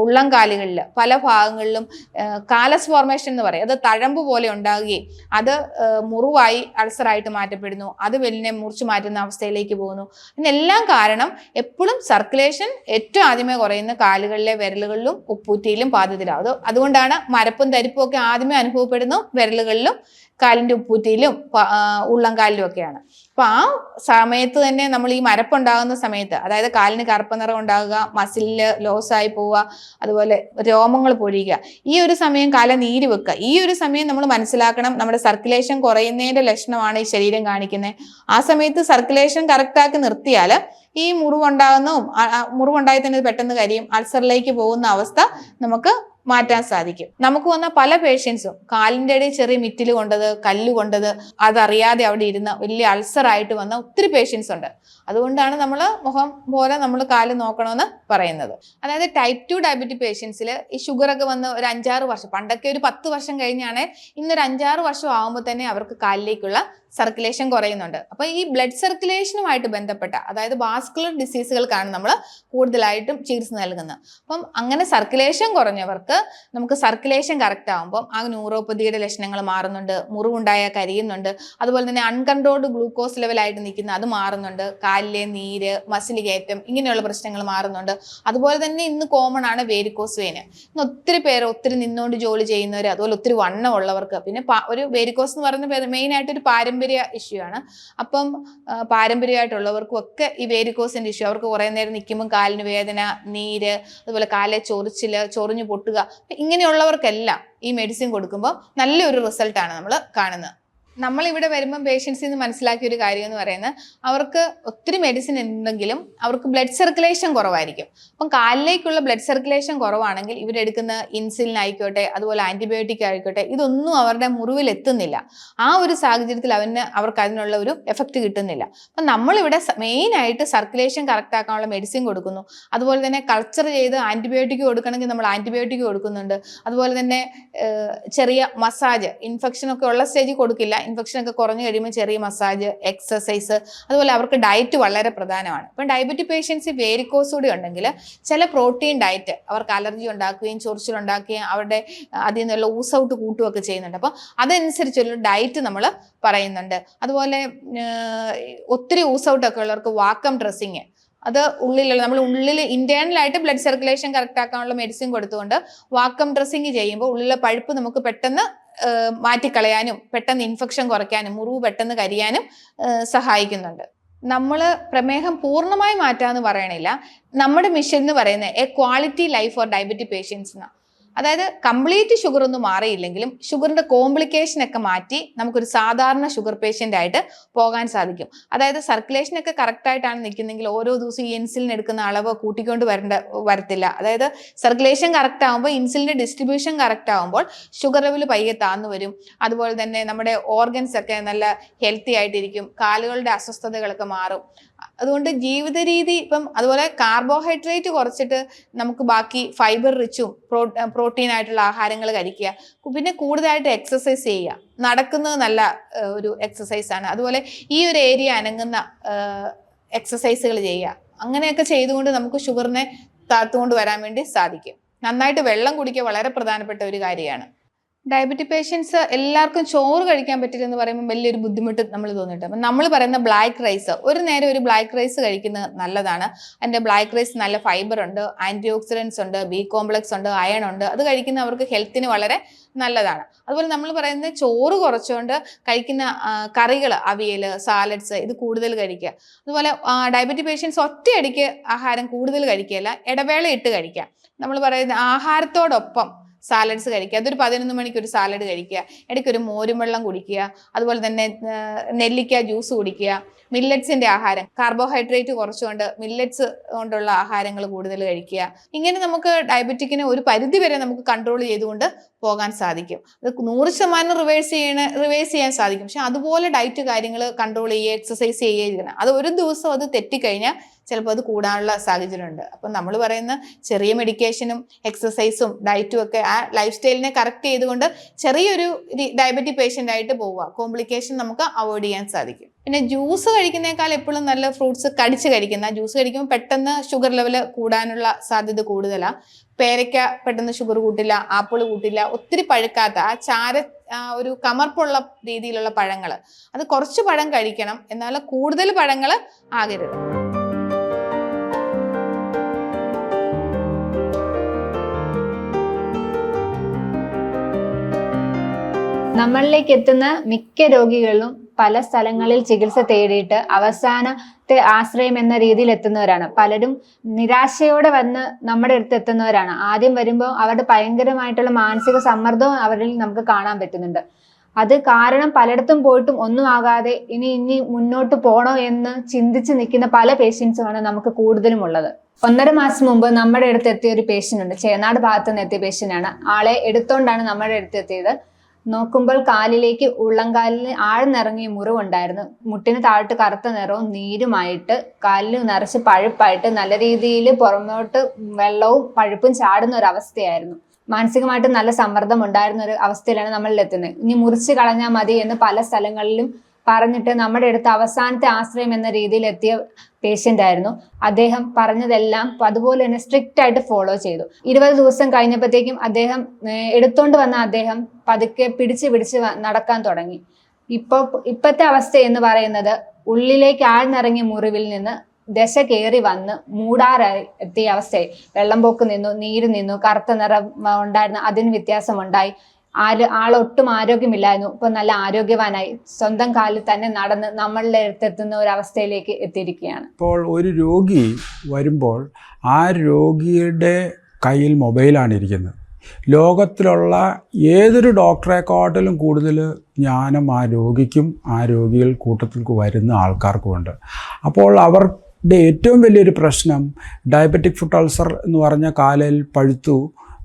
ഉള്ളം കാലുകളിൽ പല ഭാഗങ്ങളിലും കാലസ് ഫോർമേഷൻ എന്ന് പറയും, അത് തഴമ്പ് പോലെ ഉണ്ടാകുകയും അത് മുറിവായി അൾസറായിട്ട് മാറ്റപ്പെടുന്നു, അത് വെല്ലിനെ മുറിച്ച് മാറ്റുന്ന അവസ്ഥയിലേക്ക് പോകുന്നു. ഇതിനെല്ലാം കാരണം എപ്പോഴും സർക്കുലേഷൻ ഏറ്റവും ആദ്യമേ കുറയുന്ന കാലുകളിലെ വിരലുകളിലും ഉപ്പൂറ്റിയിലും പാദത്തിലും. അതുകൊണ്ടാണ് മരപ്പും തരിപ്പും ഒക്കെ ആദ്യമേ അനുഭവപ്പെടുന്നു വിരലുകളിലും കാലിൻ്റെ ഉപ്പൂറ്റിയിലും ഉള്ളംകാലിലും ഒക്കെയാണ്. അപ്പൊ ആ സമയത്ത് തന്നെ നമ്മൾ ഈ മരപ്പുണ്ടാകുന്ന സമയത്ത്, അതായത് കാലിന് കറുപ്പ് നിറം ഉണ്ടാകുക, മസിലില് ലോസായി പോവുക, അതുപോലെ രോമങ്ങൾ പൊഴിയുക, ഈ ഒരു സമയം കാല നീര് വെക്കുക, ഈ ഒരു സമയം നമ്മൾ മനസ്സിലാക്കണം നമ്മുടെ സർക്കുലേഷൻ കുറയുന്നതിന്റെ ലക്ഷണമാണ് ഈ ശരീരം കാണിക്കുന്നത്. ആ സമയത്ത് സർക്കുലേഷൻ കറക്റ്റാക്കി നിർത്തിയാൽ ഈ മുറിവുണ്ടായി തന്നെ പെട്ടെന്ന് കരിയും, അൾസറിലേക്ക് പോകുന്ന അവസ്ഥ നമുക്ക് മാറ്റാൻ സാധിക്കും. നമുക്ക് വന്ന പല പേഷ്യൻസും കാലിൻ്റെ ഇടയിൽ ചെറിയ മിറ്റിൽ കൊണ്ടത്, കല്ല് കൊണ്ടത്, അതറിയാതെ അവിടെ ഇരുന്ന് വലിയ അൾസറായിട്ട് വന്ന ഒത്തിരി പേഷ്യൻസ് ഉണ്ട്. അതുകൊണ്ടാണ് നമ്മൾ മുഖം പോലെ നമ്മൾ കാല് നോക്കണമെന്ന് പറയുന്നത്. അതായത് ടൈപ്പ് 2 ഡയബറ്റിക് പേഷ്യൻസിൽ ഈ ഷുഗറൊക്കെ വന്ന് ഒരു 5-6 വർഷം, പണ്ടൊക്കെ ഒരു 10 വർഷം കഴിഞ്ഞാണ്, ഇന്നൊരു 5-6 വർഷം ആകുമ്പോൾ തന്നെ അവർക്ക് കാലിലേക്കുള്ള സർക്കുലേഷൻ കുറയുന്നുണ്ട്. അപ്പൊ ഈ ബ്ലഡ് സർക്കുലേഷനുമായിട്ട് ബന്ധപ്പെട്ട, അതായത് വാസ്കുലർ ഡിസീസുകൾക്കാണ് നമ്മൾ കൂടുതലായിട്ടും ചികിത്സ നൽകുന്നത്. അപ്പം അങ്ങനെ സർക്കുലേഷൻ കുറഞ്ഞവർക്ക് നമുക്ക് സർക്കുലേഷൻ കറക്റ്റ് ആകുമ്പോൾ ആ ന്യൂറോപ്പതിയുടെ ലക്ഷണങ്ങൾ മാറുന്നുണ്ട്, മുറിവുണ്ടായാൽ കരിയുന്നുണ്ട്, അതുപോലെ തന്നെ അൺകൺട്രോൾഡ് ഗ്ലൂക്കോസ് ലെവലായിട്ട് നിൽക്കുന്ന അത് മാറുന്നുണ്ട്, കാലിലെ നീര്, മസിൽ കയറ്റം, ഇങ്ങനെയുള്ള പ്രശ്നങ്ങൾ മാറുന്നുണ്ട്. അതുപോലെ തന്നെ ഇന്ന് കോമൺ ആണ് വേരിക്കോസ് വെയിൻ. ഇന്ന് ഒത്തിരി നിന്നുകൊണ്ട് ജോലി ചെയ്യുന്നവർ, അതുപോലെ ഒത്തിരി വണ്ണമുള്ളവർക്ക്, പിന്നെ ഒരു വേരിക്കോസ് എന്ന് പറയുന്ന മെയിൻ ആയിട്ട് ഒരു പാരമ്പര്യ ഇഷ്യൂ ആണ്. അപ്പം പാരമ്പര്യമായിട്ടുള്ളവർക്കും ഒക്കെ ഈ വേരിക്കോസിന്റെ ഇഷ്യൂ, അവർക്ക് കുറേ നേരം നിൽക്കുമ്പോൾ കാലിന് വേദന, നീര്, അതുപോലെ കാലിലെ ചൊറിഞ്ഞു പൊട്ടുക, ഇങ്ങനെയുള്ളവർക്കെല്ലാം ഈ മെഡിസിൻ കൊടുക്കുമ്പോൾ നല്ലൊരു റിസൾട്ടാണ് നമ്മൾ കാണുന്നത്. നമ്മളിവിടെ വരുമ്പം പേഷ്യൻസിൽ നിന്ന് മനസ്സിലാക്കിയ ഒരു കാര്യം എന്ന് പറയുന്നത് അവർക്ക് ഒത്തിരി മെഡിസിൻ ഉണ്ടെങ്കിലും അവർക്ക് ബ്ലഡ് സർക്കുലേഷൻ കുറവായിരിക്കും. അപ്പം കാലിലേക്കുള്ള ബ്ലഡ് സർക്കുലേഷൻ കുറവാണെങ്കിൽ ഇവരെടുക്കുന്ന ഇൻസുലിൻ ആയിക്കോട്ടെ, അതുപോലെ ആന്റിബയോട്ടിക് ആയിക്കോട്ടെ, ഇതൊന്നും അവരുടെ മുറിവിൽ എത്തുന്നില്ല. ആ ഒരു സാഹചര്യത്തിൽ അവർക്ക് അതിനുള്ള ഒരു എഫക്റ്റ് കിട്ടുന്നില്ല. അപ്പം നമ്മളിവിടെ മെയിനായിട്ട് സർക്കുലേഷൻ കറക്റ്റ് ആക്കാനുള്ള മെഡിസിൻ കൊടുക്കുന്നു. അതുപോലെ തന്നെ കൾച്ചർ ചെയ്ത് ആന്റിബയോട്ടിക് കൊടുക്കണമെങ്കിൽ നമ്മൾ ആന്റിബയോട്ടിക് കൊടുക്കുന്നുണ്ട്. അതുപോലെ തന്നെ ചെറിയ മസാജ്, ഇൻഫെക്ഷൻ ഒക്കെ ഉള്ള സ്റ്റേജിൽ കൊടുക്കില്ല, ഇൻഫെക്ഷൻ ഒക്കെ കുറഞ്ഞു കഴിയുമ്പോൾ ചെറിയ മസാജ്, എക്സസൈസ്, അതുപോലെ അവർക്ക് ഡയറ്റ് വളരെ പ്രധാനമാണ്. ഇപ്പം ഡയബറ്റിക് പേഷ്യൻസ് വേരിക്കോസ് കൂടി ഉണ്ടെങ്കിൽ ചില പ്രോട്ടീൻ ഡയറ്റ് അവർക്ക് അലർജി ഉണ്ടാക്കുകയും ചൊറിച്ചിലുണ്ടാക്കുകയും അവരുടെ അതിൽ നിന്നുള്ള ഊസ് ഔട്ട് കൂട്ടുകയൊക്കെ ചെയ്യുന്നുണ്ട്. അപ്പം അതനുസരിച്ചുള്ള ഡയറ്റ് നമ്മൾ പറയുന്നുണ്ട്. അതുപോലെ ഒത്തിരി ഊസ് ഔട്ട് ഒക്കെ ഉള്ളവർക്ക് വാക്കം ഡ്രസ്സിങ്, അത് നമ്മൾ ഉള്ളിൽ ഇന്റേണലായിട്ട് ബ്ലഡ് സർക്കുലേഷൻ കറക്റ്റ് ആക്കാനുള്ള മെഡിസിൻ കൊടുത്തുകൊണ്ട് വാക്കം ഡ്രസ്സിങ് ചെയ്യുമ്പോൾ ഉള്ളിലെ പഴുപ്പ് നമുക്ക് പെട്ടെന്ന് മാറ്റിക്കളയാനും പെട്ടെന്ന് ഇൻഫെക്ഷൻ കുറയ്ക്കാനും മുറിവ് പെട്ടെന്ന് കരിയാനും സഹായിക്കുന്നുണ്ട്. നമ്മൾ പ്രമേഹം പൂർണ്ണമായി മാറ്റാന്ന് പറയണില്ല. നമ്മുടെ മിഷൻ എന്ന് പറയുന്നത് a quality life for diabetic patients എന്നാണ്. അതായത് കംപ്ലീറ്റ് ഷുഗർ ഒന്നും മാറിയില്ലെങ്കിലും ഷുഗറിന്റെ കോംപ്ലിക്കേഷൻ ഒക്കെ മാറ്റി നമുക്കൊരു സാധാരണ ഷുഗർ പേഷ്യൻ്റ് ആയിട്ട് പോകാൻ സാധിക്കും. അതായത് സർക്കുലേഷൻ ഒക്കെ കറക്റ്റ് ആയിട്ടാണ് നിൽക്കുന്നെങ്കിൽ ഓരോ ദിവസവും ഈ ഇൻസുലിൻ എടുക്കുന്ന അളവ് കൂട്ടിക്കൊണ്ട് വരത്തില്ല. അതായത് സർക്കുലേഷൻ കറക്റ്റ് ആകുമ്പോൾ ഇൻസുലിന്റെ ഡിസ്ട്രിബ്യൂഷൻ കറക്റ്റ് ആകുമ്പോൾ ഷുഗർ ലെവൽ പയ്യെ താന്നു വരും. അതുപോലെ തന്നെ നമ്മുടെ ഓർഗൻസ് ഒക്കെ നല്ല ഹെൽത്തി ആയിട്ടിരിക്കും, കാലുകളുടെ അസ്വസ്ഥതകളൊക്കെ മാറും. അതുകൊണ്ട് ജീവിത രീതി അതുപോലെ കാർബോഹൈഡ്രേറ്റ് കുറച്ചിട്ട് നമുക്ക് ബാക്കി ഫൈബർ റിച്ചും പ്രോട്ടീൻ ആയിട്ടുള്ള ആഹാരങ്ങൾ കഴിക്കുക. പിന്നെ കൂടുതലായിട്ട് എക്സസൈസ് ചെയ്യുക. നടക്കുന്നത് നല്ല ഒരു എക്സസൈസ് ആണ്. അതുപോലെ ഈ ഒരു ഏരിയ അനങ്ങുന്ന എക്സസൈസുകൾ ചെയ്യുക. അങ്ങനെയൊക്കെ ചെയ്തുകൊണ്ട് നമുക്ക് ഷുഗറിനെ താത്തുകൊണ്ട് വരാൻ വേണ്ടി സാധിക്കും. നന്നായിട്ട് വെള്ളം കുടിക്കുക വളരെ പ്രധാനപ്പെട്ട ഒരു കാര്യമാണ്. ഡയബറ്റിക് പേഷ്യൻസ് എല്ലാവർക്കും ചോറ് കഴിക്കാൻ പറ്റില്ല എന്ന് പറയുമ്പോൾ വലിയൊരു ബുദ്ധിമുട്ട് നമ്മൾ തോന്നിയിട്ട്. അപ്പം നമ്മൾ പറയുന്ന ബ്ലാക്ക് റൈസ്, ഒരു നേരം ഒരു ബ്ലാക്ക് റൈസ് കഴിക്കുന്നത് നല്ലതാണ്. അതിൻ്റെ ബ്ലാക്ക് റൈസ് നല്ല ഫൈബർ ഉണ്ട്, ആൻറ്റി ഓക്സിഡൻസ് ഉണ്ട്, ബി കോംപ്ലക്സ് ഉണ്ട്, അയൺ ഉണ്ട്. അത് കഴിക്കുന്നവർക്ക് ഹെൽത്തിന് വളരെ നല്ലതാണ്. അതുപോലെ നമ്മൾ പറയുന്നത് ചോറ് കുറച്ചുകൊണ്ട് കഴിക്കുന്ന കറികൾ, അവിയൽ, സാലഡ്സ്, ഇത് കൂടുതൽ കഴിക്കുക. അതുപോലെ ഡയബറ്റിക് പേഷ്യൻസ് ഒറ്റയടിക്ക് ആഹാരം കൂടുതൽ കഴിക്കുകയല്ല, ഇടവേള ഇട്ട് കഴിക്കുക. നമ്മൾ പറയുന്ന ആഹാരത്തോടൊപ്പം സാലഡ്സ് കഴിക്കുക. അതൊരു 11 മണിക്ക് ഒരു സാലഡ് കഴിക്കുക, ഇടയ്ക്ക് ഒരു മോരും വെള്ളം കുടിക്കുക. അതുപോലെ തന്നെ നെല്ലിക്ക ജ്യൂസ് കുടിക്കുക. മില്ലറ്റ്സിന്റെ ആഹാരം, കാർബോഹൈഡ്രേറ്റ് കുറച്ചുകൊണ്ട് മില്ലറ്റ്സ് കൊണ്ടുള്ള ആഹാരങ്ങൾ കൂടുതൽ കഴിക്കുക. ഇങ്ങനെ നമുക്ക് ഡയബറ്റിക്കിനെ ഒരു പരിധി വരെ നമുക്ക് കൺട്രോൾ ചെയ്തുകൊണ്ട് പോകാൻ സാധിക്കും. അത് 100% റിവേഴ്സ് ചെയ്യാൻ സാധിക്കും. പക്ഷെ അതുപോലെ ഡയറ്റ് കാര്യങ്ങൾ കൺട്രോൾ ചെയ്യുക, എക്സസൈസ് ചെയ്യുക. അത് ഒരു ദിവസം അത് തെറ്റിക്കഴിഞ്ഞാൽ ചിലപ്പോൾ അത് കൂടാനുള്ള സാഹചര്യമുണ്ട്. അപ്പം നമ്മൾ പറയുന്ന ചെറിയ മെഡിക്കേഷനും എക്സസൈസും ഡയറ്റും ഒക്കെ ആ ലൈഫ് സ്റ്റൈലിനെ കറക്റ്റ് ചെയ്തുകൊണ്ട് ചെറിയൊരു ഡയബറ്റിക് പേഷ്യൻ്റ് ആയിട്ട് പോവുക. കോംപ്ലിക്കേഷൻ നമുക്ക് അവോയ്ഡ് ചെയ്യാൻ സാധിക്കും. പിന്നെ ജ്യൂസ് കഴിക്കുന്നേക്കാൾ എപ്പോഴും നല്ല ഫ്രൂട്ട്സ് കടിച്ച് കഴിക്കുന്ന. ജ്യൂസ് കഴിക്കുമ്പോൾ പെട്ടെന്ന് ഷുഗർ ലെവൽ കൂടാനുള്ള സാധ്യത കൂടുതലാണ്. പേരയ്ക്ക പെട്ടെന്ന് ഷുഗർ കൂട്ടില്ല, ആപ്പിൾ കൂട്ടില്ല. ഒത്തിരി പഴുക്കാത്ത ഒരു കമർപ്പുള്ള രീതിയിലുള്ള പഴങ്ങൾ, അത് കുറച്ച് പഴം കഴിക്കണം, എന്നാൽ കൂടുതൽ പഴങ്ങൾ ആകരുത്. നമ്മളിലേക്ക് എത്തുന്ന മിക്ക രോഗികളിലും പല സ്ഥലങ്ങളിൽ ചികിത്സ തേടിയിട്ട് അവസാനത്തെ ആശ്രയം എന്ന രീതിയിൽ എത്തുന്നവരാണ്. പലരും നിരാശയോടെ വന്ന് നമ്മുടെ അടുത്ത് എത്തുന്നവരാണ്. ആദ്യം വരുമ്പോൾ അവരുടെ ഭയങ്കരമായിട്ടുള്ള മാനസിക സമ്മർദ്ദവും അവരിൽ നമുക്ക് കാണാൻ പറ്റുന്നുണ്ട്. അത് കാരണം പലയിടത്തും പോയിട്ടും ഒന്നും ആകാതെ ഇനി മുന്നോട്ട് പോകണോ എന്ന് ചിന്തിച്ച് നിൽക്കുന്ന പല പേഷ്യൻസുമാണ് നമുക്ക് കൂടുതലും ഉള്ളത്. 1.5 മാസം മുമ്പ് നമ്മുടെ അടുത്ത് എത്തിയ ഒരു പേഷ്യൻ്റ് ഉണ്ട്. ചേനാട് ഭാഗത്ത് നിന്ന് എത്തിയ പേഷ്യൻ്റാണ്. ആളെ എടുത്തോണ്ടാണ് നമ്മുടെ അടുത്ത് എത്തിയത്. നോക്കുമ്പോൾ കാലിലേക്ക് ഉള്ളംകാലിന് ആഴ്ന്നിറങ്ങിയ മുറിവുണ്ടായിരുന്നു. മുട്ടിന് താഴോട്ട് കറുത്ത നിറവും നീരുമായിട്ട് കാലിൽ നിറച്ച് പഴുപ്പായിട്ട് നല്ല രീതിയിൽ പുറമോട്ട് വെള്ളവും പഴുപ്പും ചാടുന്ന ഒരു അവസ്ഥയായിരുന്നു. മാനസികമായിട്ട് നല്ല സമ്മർദ്ദം ഉണ്ടായിരുന്ന ഒരു അവസ്ഥയിലാണ് നമ്മളിലെത്തുന്നത്. ഇനി മുറിച്ച് കളഞ്ഞാൽ മതി എന്ന് പല സ്ഥലങ്ങളിലും പറഞ്ഞിട്ട് നമ്മുടെ അടുത്ത് അവസാനത്തെ ആശ്രയം എന്ന രീതിയിൽ എത്തിയ പേഷ്യൻ്റ് ആയിരുന്നു. അദ്ദേഹം പറഞ്ഞതെല്ലാം അതുപോലെ തന്നെ സ്ട്രിക്റ്റ് ആയിട്ട് ഫോളോ ചെയ്തു. 20 ദിവസം കഴിഞ്ഞപ്പോഴത്തേക്കും അദ്ദേഹം എടുത്തോണ്ട് വന്ന അദ്ദേഹം പതുക്കെ പിടിച്ച് നടക്കാൻ തുടങ്ങി. ഇപ്പോഴത്തെ അവസ്ഥ എന്ന് പറയുന്നത് ഉള്ളിലേക്ക് ആഴ്ന്നിറങ്ങിയ മുറിവിൽ നിന്ന് ദശ കയറി വന്ന് മൂടാറായി എത്തിയ അവസ്ഥയായി. വെള്ളം പോക്ക് നിന്നു, നീര് നിന്നു, കറുത്ത നിറം ഉണ്ടായിരുന്നു, അതിന് വ്യത്യാസമുണ്ടായി. ആളൊട്ടും ആരോഗ്യമില്ലായിരുന്നു. ഇപ്പൊ നല്ല ആരോഗ്യവാനായി സ്വന്തം കാലിൽ തന്നെ നടന്ന് നമ്മളുടെ അടുത്തെത്തുന്ന ഒരു അവസ്ഥയിലേക്ക് എത്തിയിരിക്കുകയാണ്. ഇപ്പോൾ ഒരു രോഗി വരുമ്പോൾ ആ രോഗിയുടെ കയ്യിൽ മൊബൈലാണ് ഇരിക്കുന്നത്. ലോകത്തിലുള്ള ഏതൊരു ഡോക്ടറെക്കാട്ടിലും കൂടുതൽ ജ്ഞാനം ആ രോഗിക്കും ആ രോഗികൾ കൂട്ടത്തിലേക്ക് വരുന്ന ആൾക്കാർക്കുമുണ്ട്. അപ്പോൾ അവരുടെ ഏറ്റവും വലിയൊരു പ്രശ്നം ഡയബറ്റിക് ഫുട്ട് അൾസർ എന്ന് പറഞ്ഞ കാലിൽ പഴുത്തു,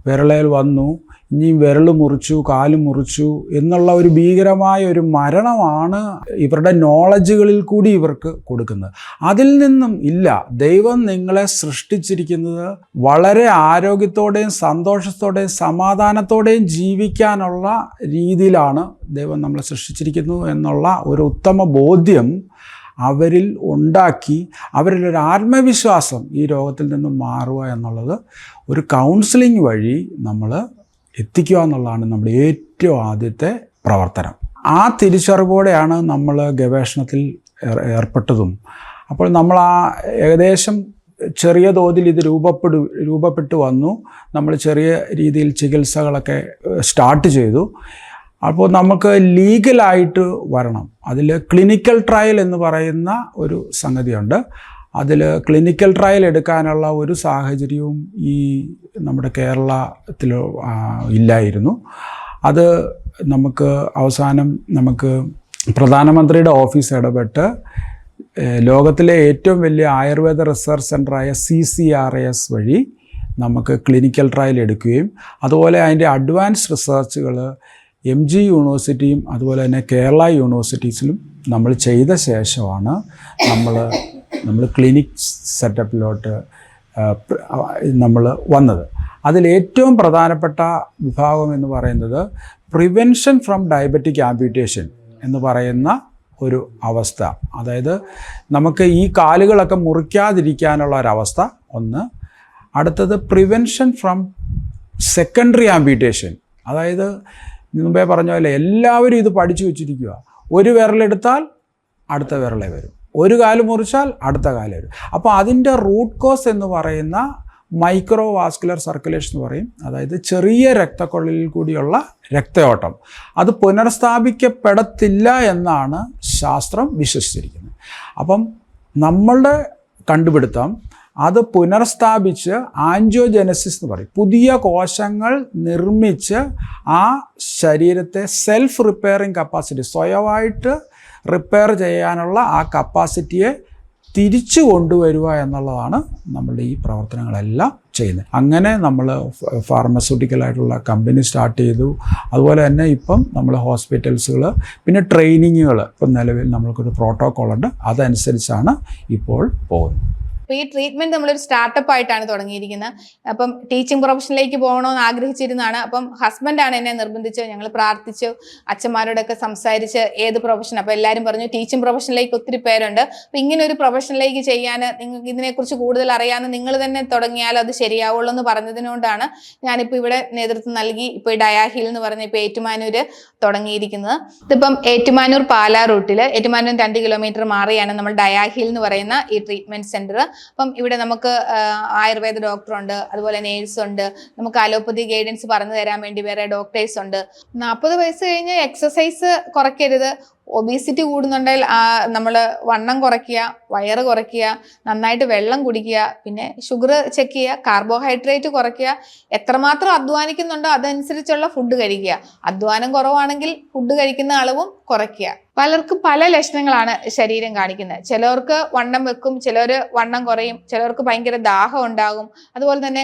വിരളയിൽ വന്നു, ഇനിയും വിരൽ മുറിച്ചു, കാല് മുറിച്ചു എന്നുള്ള ഒരു ഭീകരമായ ഒരു മരണമാണ് ഇവരുടെ നോളജുകളിൽ കൂടി ഇവർക്ക് കൊടുക്കുന്നത്. അതിൽ നിന്നും ഇല്ല, ദൈവം നിങ്ങളെ സൃഷ്ടിച്ചിരിക്കുന്നത് വളരെ ആരോഗ്യത്തോടെയും സന്തോഷത്തോടെയും സമാധാനത്തോടെയും ജീവിക്കാനുള്ള രീതിയിലാണ് ദൈവം നമ്മളെ സൃഷ്ടിച്ചിരിക്കുന്നു എന്നുള്ള ഒരു ഉത്തമ ബോധ്യം അവരിൽ ഉണ്ടാക്കി അവരിലൊരു ആത്മവിശ്വാസം ഈ രോഗത്തിൽ നിന്നും മാറുക എന്നുള്ളത് ഒരു കൗൺസിലിംഗ് വഴി നമ്മൾ എത്തിക്കുക എന്നുള്ളതാണ് നമ്മുടെ ഏറ്റവും ആദ്യത്തെ പ്രവർത്തനം. ആ തിരിച്ചറിവോടെയാണ് നമ്മൾ ഗവേഷണത്തിൽ ഏർപ്പെട്ടതും. അപ്പോൾ നമ്മൾ ഏകദേശം ചെറിയ തോതിൽ ഇത് രൂപപ്പെട്ടു വന്നു. നമ്മൾ ചെറിയ രീതിയിൽ ചികിത്സകളൊക്കെ സ്റ്റാർട്ട് ചെയ്തു. അപ്പോൾ നമുക്ക് ലീഗലായിട്ട് വരണം. അതിൽ ക്ലിനിക്കൽ ട്രയൽ എന്ന് പറയുന്ന ഒരു സംഗതിയുണ്ട്. അതിൽ ക്ലിനിക്കൽ ട്രയൽ എടുക്കാനുള്ള ഒരു സാഹചര്യവും ഈ നമ്മുടെ കേരളത്തിൽ ഇല്ലായിരുന്നു. അത് നമുക്ക് അവസാനം പ്രധാനമന്ത്രിയുടെ ഓഫീസ് ഇടപെട്ട് ലോകത്തിലെ ഏറ്റവും വലിയ ആയുർവേദ റിസർച്ച് സെൻ്ററായ CCRAS വഴി നമുക്ക് ക്ലിനിക്കൽ ട്രയൽ എടുക്കുകയും അതുപോലെ അതിൻ്റെ അഡ്വാൻസ് റിസർച്ചുകൾ MG യൂണിവേഴ്സിറ്റിയും അതുപോലെ തന്നെ കേരള യൂണിവേഴ്സിറ്റീസിലും നമ്മൾ ചെയ്ത ശേഷമാണ് നമ്മൾ ക്ലിനിക് സെറ്റപ്പിലോട്ട് നമ്മൾ വന്നത്. അതിലേറ്റവും പ്രധാനപ്പെട്ട വിഭാഗം എന്ന് പറയുന്നത് പ്രിവെൻഷൻ ഫ്രം ഡയബറ്റിക് ആംപ്യൂട്ടേഷൻ എന്ന് പറയുന്ന ഒരു അവസ്ഥ. അതായത് നമുക്ക് ഈ കാലുകളൊക്കെ മുറിക്കാതിരിക്കാനുള്ള ഒരവസ്ഥ ഒന്ന്. അടുത്തത് പ്രിവെൻഷൻ ഫ്രം സെക്കൻഡറി ആംപ്യൂട്ടേഷൻ. അതായത് മുമ്പേ പറഞ്ഞ പോലെ എല്ലാവരും ഇത് പഠിച്ചു വെച്ചിരിക്കുക. ഒരു വിരലെടുത്താൽ അടുത്ത വിരലേ വരും, ഒരു കാല് മുറിച്ചാൽ അടുത്ത കാല് വരും. അപ്പോൾ അതിൻ്റെ റൂട്ട് കോസ് എന്ന് പറയുന്ന മൈക്രോ വാസ്കുലർ സർക്കുലേഷൻ എന്ന് പറയും. അതായത് ചെറിയ രക്തക്കൊഴലിൽ കൂടിയുള്ള രക്തയോട്ടം അത് പുനഃസ്ഥാപിക്കപ്പെടത്തില്ല എന്നാണ് ശാസ്ത്രം വിശ്വസിച്ചിരിക്കുന്നത്. അപ്പം നമ്മളുടെ കണ്ടുപിടുത്തം അത് പുനഃസ്ഥാപിച്ച് ആൻജിയോജെനസിസ് എന്ന് പറയും. പുതിയ കോശങ്ങൾ നിർമ്മിച്ച് ആ ശരീരത്തെ സെൽഫ് റിപ്പയറിങ് കപ്പാസിറ്റി, സ്വയമായിട്ട് റിപ്പയർ ചെയ്യാനുള്ള ആ കപ്പാസിറ്റിയെ തിരിച്ചു കൊണ്ടുവരിക എന്നുള്ളതാണ് നമ്മളുടെ ഈ പ്രവർത്തനങ്ങളെല്ലാം ചെയ്യുന്നത്. അങ്ങനെ നമ്മൾ ഫാർമസ്യൂട്ടിക്കലായിട്ടുള്ള കമ്പനി സ്റ്റാർട്ട് ചെയ്തു. അതുപോലെ തന്നെ ഇപ്പം നമ്മൾ ഹോസ്പിറ്റൽസുകൾ, പിന്നെ ട്രെയിനിങ്ങുകൾ, ഇപ്പം നിലവിൽ നമ്മൾക്കൊരു പ്രോട്ടോക്കോളുണ്ട്, അതനുസരിച്ചാണ് ഇപ്പോൾ പോകുന്നത്. അപ്പോൾ ഈ ട്രീറ്റ്മെന്റ് നമ്മളൊരു സ്റ്റാർട്ടപ്പ് ആയിട്ടാണ് തുടങ്ങിയിരിക്കുന്നത്. അപ്പം ടീച്ചിങ് പ്രൊഫഷനിലേക്ക് പോകണമെന്ന് ആഗ്രഹിച്ചിരുന്നതാണ്. അപ്പം ഹസ്ബൻഡാണ് എന്നെ നിർബന്ധിച്ച്, ഞങ്ങൾ പ്രാർത്ഥിച്ചു, അച്ഛന്മാരോടൊക്കെ സംസാരിച്ച് ഏത് പ്രൊഫഷൻ. അപ്പോൾ എല്ലാവരും പറഞ്ഞു ടീച്ചിങ് പ്രൊഫഷനിലേക്ക് ഒത്തിരി പേരുണ്ട്, അപ്പം ഇങ്ങനെ ഒരു പ്രൊഫഷനിലേക്ക് ചെയ്യാൻ നിങ്ങൾക്ക് ഇതിനെക്കുറിച്ച് കൂടുതൽ അറിയാമെന്ന് നിങ്ങൾ തന്നെ തുടങ്ങിയാൽ അത് ശരിയാവുള്ളൂ എന്ന് പറഞ്ഞതിനോണ്ടാണ് ഞാനിപ്പോൾ ഇവിടെ നേതൃത്വം നൽകി ഇപ്പോൾ ഈ ഡയാഹിൽ എന്ന് പറഞ്ഞ ഇപ്പോൾ ഏറ്റുമാനൂർ തുടങ്ങിയിരിക്കുന്നത്. ഇതിപ്പം ഏറ്റുമാനൂർ പാലാ റൂട്ടിൽ ഏറ്റുമാനൂർ 2 കിലോമീറ്റർ മാറിയാണ് നമ്മൾ ഡയാഹിൽ എന്ന് പറയുന്ന ഈ ട്രീറ്റ്മെന്റ് സെന്റർ. അപ്പം ഇവിടെ നമുക്ക് ആയുർവേദ ഡോക്ടറുണ്ട്, അതുപോലെ നേഴ്സുണ്ട്, നമുക്ക് അലോപ്പതി ഗൈഡൻസ് പറഞ്ഞു തരാൻ വേണ്ടി വേറെ ഡോക്ടേഴ്സ് ഉണ്ട്. 40 വയസ്സ് കഴിഞ്ഞ് എക്സസൈസ് കുറയ്ക്കരുത്, ഒബീസിറ്റി കൂടുന്നുണ്ടെങ്കിൽ നമ്മൾ വണ്ണം കുറയ്ക്കുക, വയറ് കുറയ്ക്കുക, നന്നായിട്ട് വെള്ളം കുടിക്കുക, പിന്നെ ഷുഗർ ചെക്ക് ചെയ്യുക, കാർബോഹൈഡ്രേറ്റ് കുറയ്ക്കുക, എത്രമാത്രം അധ്വാനിക്കുന്നുണ്ടോ അതനുസരിച്ചുള്ള ഫുഡ് കഴിക്കുക. അധ്വാനം കുറവാണെങ്കിൽ ഫുഡ് കഴിക്കുന്ന അളവും കുറയ്ക്കുക. പലർക്കും പല ലക്ഷണങ്ങളാണ് ശരീരം കാണിക്കുന്നത്. ചിലവർക്ക് വണ്ണം വെക്കും, ചിലർ വണ്ണം കുറയും, ചിലവർക്ക് ഭയങ്കര ദാഹം ഉണ്ടാകും, അതുപോലെ തന്നെ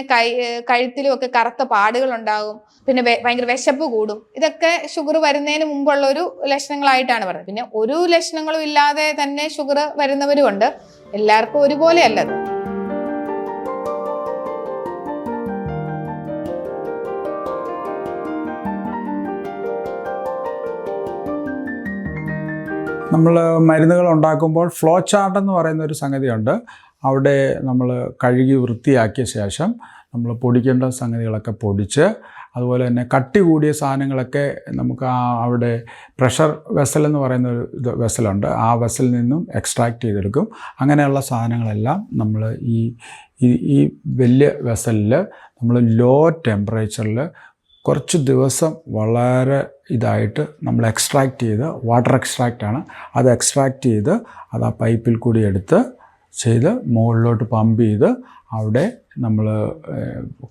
കഴുത്തിലും ഒക്കെ കറുത്ത പാടുകൾ ഉണ്ടാകും, പിന്നെ ഭയങ്കര വിശപ്പ് കൂടും. ഇതൊക്കെ ഷുഗർ വരുന്നതിന് മുമ്പുള്ള ഒരു ലക്ഷണങ്ങളായിട്ടാണ് പറയുന്നത്. പിന്നെ ഒരു ലക്ഷണങ്ങളും ഇല്ലാതെ തന്നെ ഷുഗർ വരുന്നവരുമുണ്ട്. എല്ലാവർക്കും ഒരുപോലെ അല്ലത്. നമ്മൾ മരുന്നുകൾ ഉണ്ടാക്കുമ്പോൾ ഫ്ലോ ചാർട്ട് എന്ന് പറയുന്ന ഒരു സംഗതിയുണ്ട്. അവിടെ നമ്മൾ കഴുകി വൃത്തിയാക്കിയ ശേഷം നമ്മൾ പൊടിക്കേണ്ട സംഗതികളൊക്കെ പൊടിച്ച്, അതുപോലെ തന്നെ കട്ടി കൂടിയ സാധനങ്ങളൊക്കെ നമുക്ക് അവിടെ പ്രഷർ വെസൽ എന്ന് പറയുന്ന ഒരു വെസലുണ്ട്, ആ വെസലിൽ നിന്നും എക്സ്ട്രാക്റ്റ് ചെയ്തെടുക്കും. അങ്ങനെയുള്ള സാധനങ്ങളെല്ലാം നമ്മൾ ഈ വലിയ വെസലിൽ നമ്മൾ ലോ ടെമ്പറേച്ചറിൽ കുറച്ച് ദിവസം വളരെ ഇതായിട്ട് നമ്മൾ എക്സ്ട്രാക്റ്റ് ചെയ്ത്, വാട്ടർ എക്സ്ട്രാക്റ്റാണ്, അത് എക്സ്ട്രാക്റ്റ് ചെയ്ത് അത് ആ പൈപ്പിൽ കൂടി എടുത്ത് ചെയ്ത് മുകളിലോട്ട് പമ്പ് ചെയ്ത് അവിടെ നമ്മൾ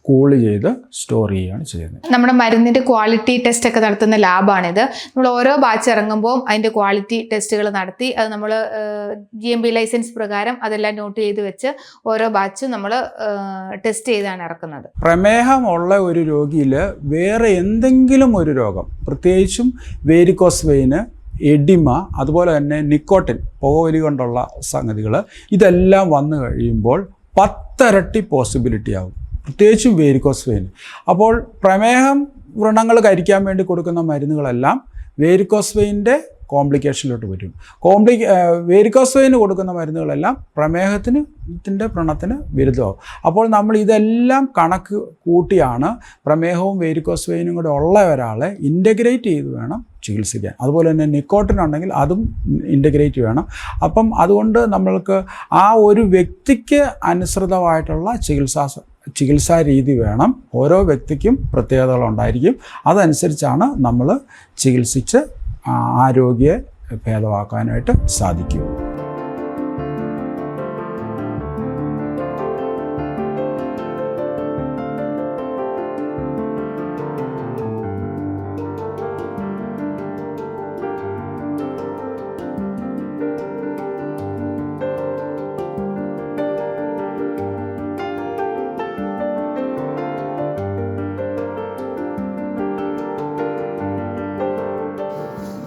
കൂൾ ചെയ്ത് സ്റ്റോർ ചെയ്യുകയാണ് ചെയ്യുന്നത്. നമ്മുടെ മരുന്നിൻ്റെ ക്വാളിറ്റി ടെസ്റ്റ് ഒക്കെ നടത്തുന്ന ലാബാണിത്. നമ്മൾ ഓരോ ബാച്ച് ഇറങ്ങുമ്പോൾ അതിൻ്റെ ക്വാളിറ്റി ടെസ്റ്റുകൾ നടത്തി അത് നമ്മൾ GMP ലൈസൻസ് പ്രകാരം അതെല്ലാം നോട്ട് ചെയ്ത് വെച്ച് ഓരോ ബാച്ചും നമ്മൾ ടെസ്റ്റ് ചെയ്താണ് ഇറക്കുന്നത്. പ്രമേഹമുള്ള ഒരു രോഗിയിൽ വേറെ എന്തെങ്കിലും ഒരു രോഗം, പ്രത്യേകിച്ചും വേരിക്കോസ് വെയിന്, എഡിമ, അതുപോലെ തന്നെ നിക്കോട്ടിൻ, പുകവലി കൊണ്ടുള്ള സംഗതികൾ, ഇതെല്ലാം വന്നു കഴിയുമ്പോൾ 10 ഇരട്ടി പോസിബിലിറ്റി ആകും, പ്രത്യേകിച്ചും വേരിക്കോസ് വെയിൻ. അപ്പോൾ പ്രമേഹം വ്രണങ്ങൾ കരിക്കാൻ വേണ്ടി കൊടുക്കുന്ന മരുന്നുകളെല്ലാം വേരിക്കോസ് വെയിൻ്റെ കോംപ്ലിക്കേഷനിലോട്ട് വരും. വേരിക്കോസ് വെയിന് കൊടുക്കുന്ന മരുന്നുകളെല്ലാം പ്രമേഹത്തിൻ്റെ വ്രണത്തിന് വിരുദ്ധമാകും. അപ്പോൾ നമ്മൾ ഇതെല്ലാം കണക്ക് കൂട്ടിയാണ് പ്രമേഹവും വേരിക്കോസ് വെയിനും കൂടെ ഉള്ള ഒരാളെ ഇൻ്റഗ്രേറ്റ് ചെയ്ത് വേണം ചികിത്സിക്കാൻ. അതുപോലെ തന്നെ നിക്കോട്ടിൻ ഉണ്ടെങ്കിൽ അതും ഇൻ്റഗ്രേറ്റ് വേണം. അപ്പം അതുകൊണ്ട് നമ്മൾക്ക് ആ ഒരു വ്യക്തിക്ക് അനുസൃതമായിട്ടുള്ള ചികിത്സാ രീതി വേണം. ഓരോ വ്യക്തിക്കും പ്രത്യേകതകളുണ്ടായിരിക്കും. അതനുസരിച്ചാണ് നമ്മൾ ചികിത്സിച്ച് ആരോഗ്യ ഭേദമാക്കാനായിട്ട് സാധിക്കും.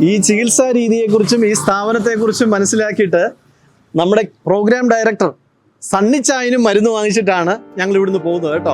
ഈ ചികിത്സാ രീതിയെക്കുറിച്ചും ഈ സ്ഥാപനത്തെക്കുറിച്ചും മനസ്സിലാക്കിയിട്ട് നമ്മുടെ പ്രോഗ്രാം ഡയറക്ടർ സണ്ണിച്ചായനും മരുന്ന് വാങ്ങിച്ചിട്ടാണ് ഞങ്ങൾ ഇവിടുന്ന് പോകുന്നത് കേട്ടോ.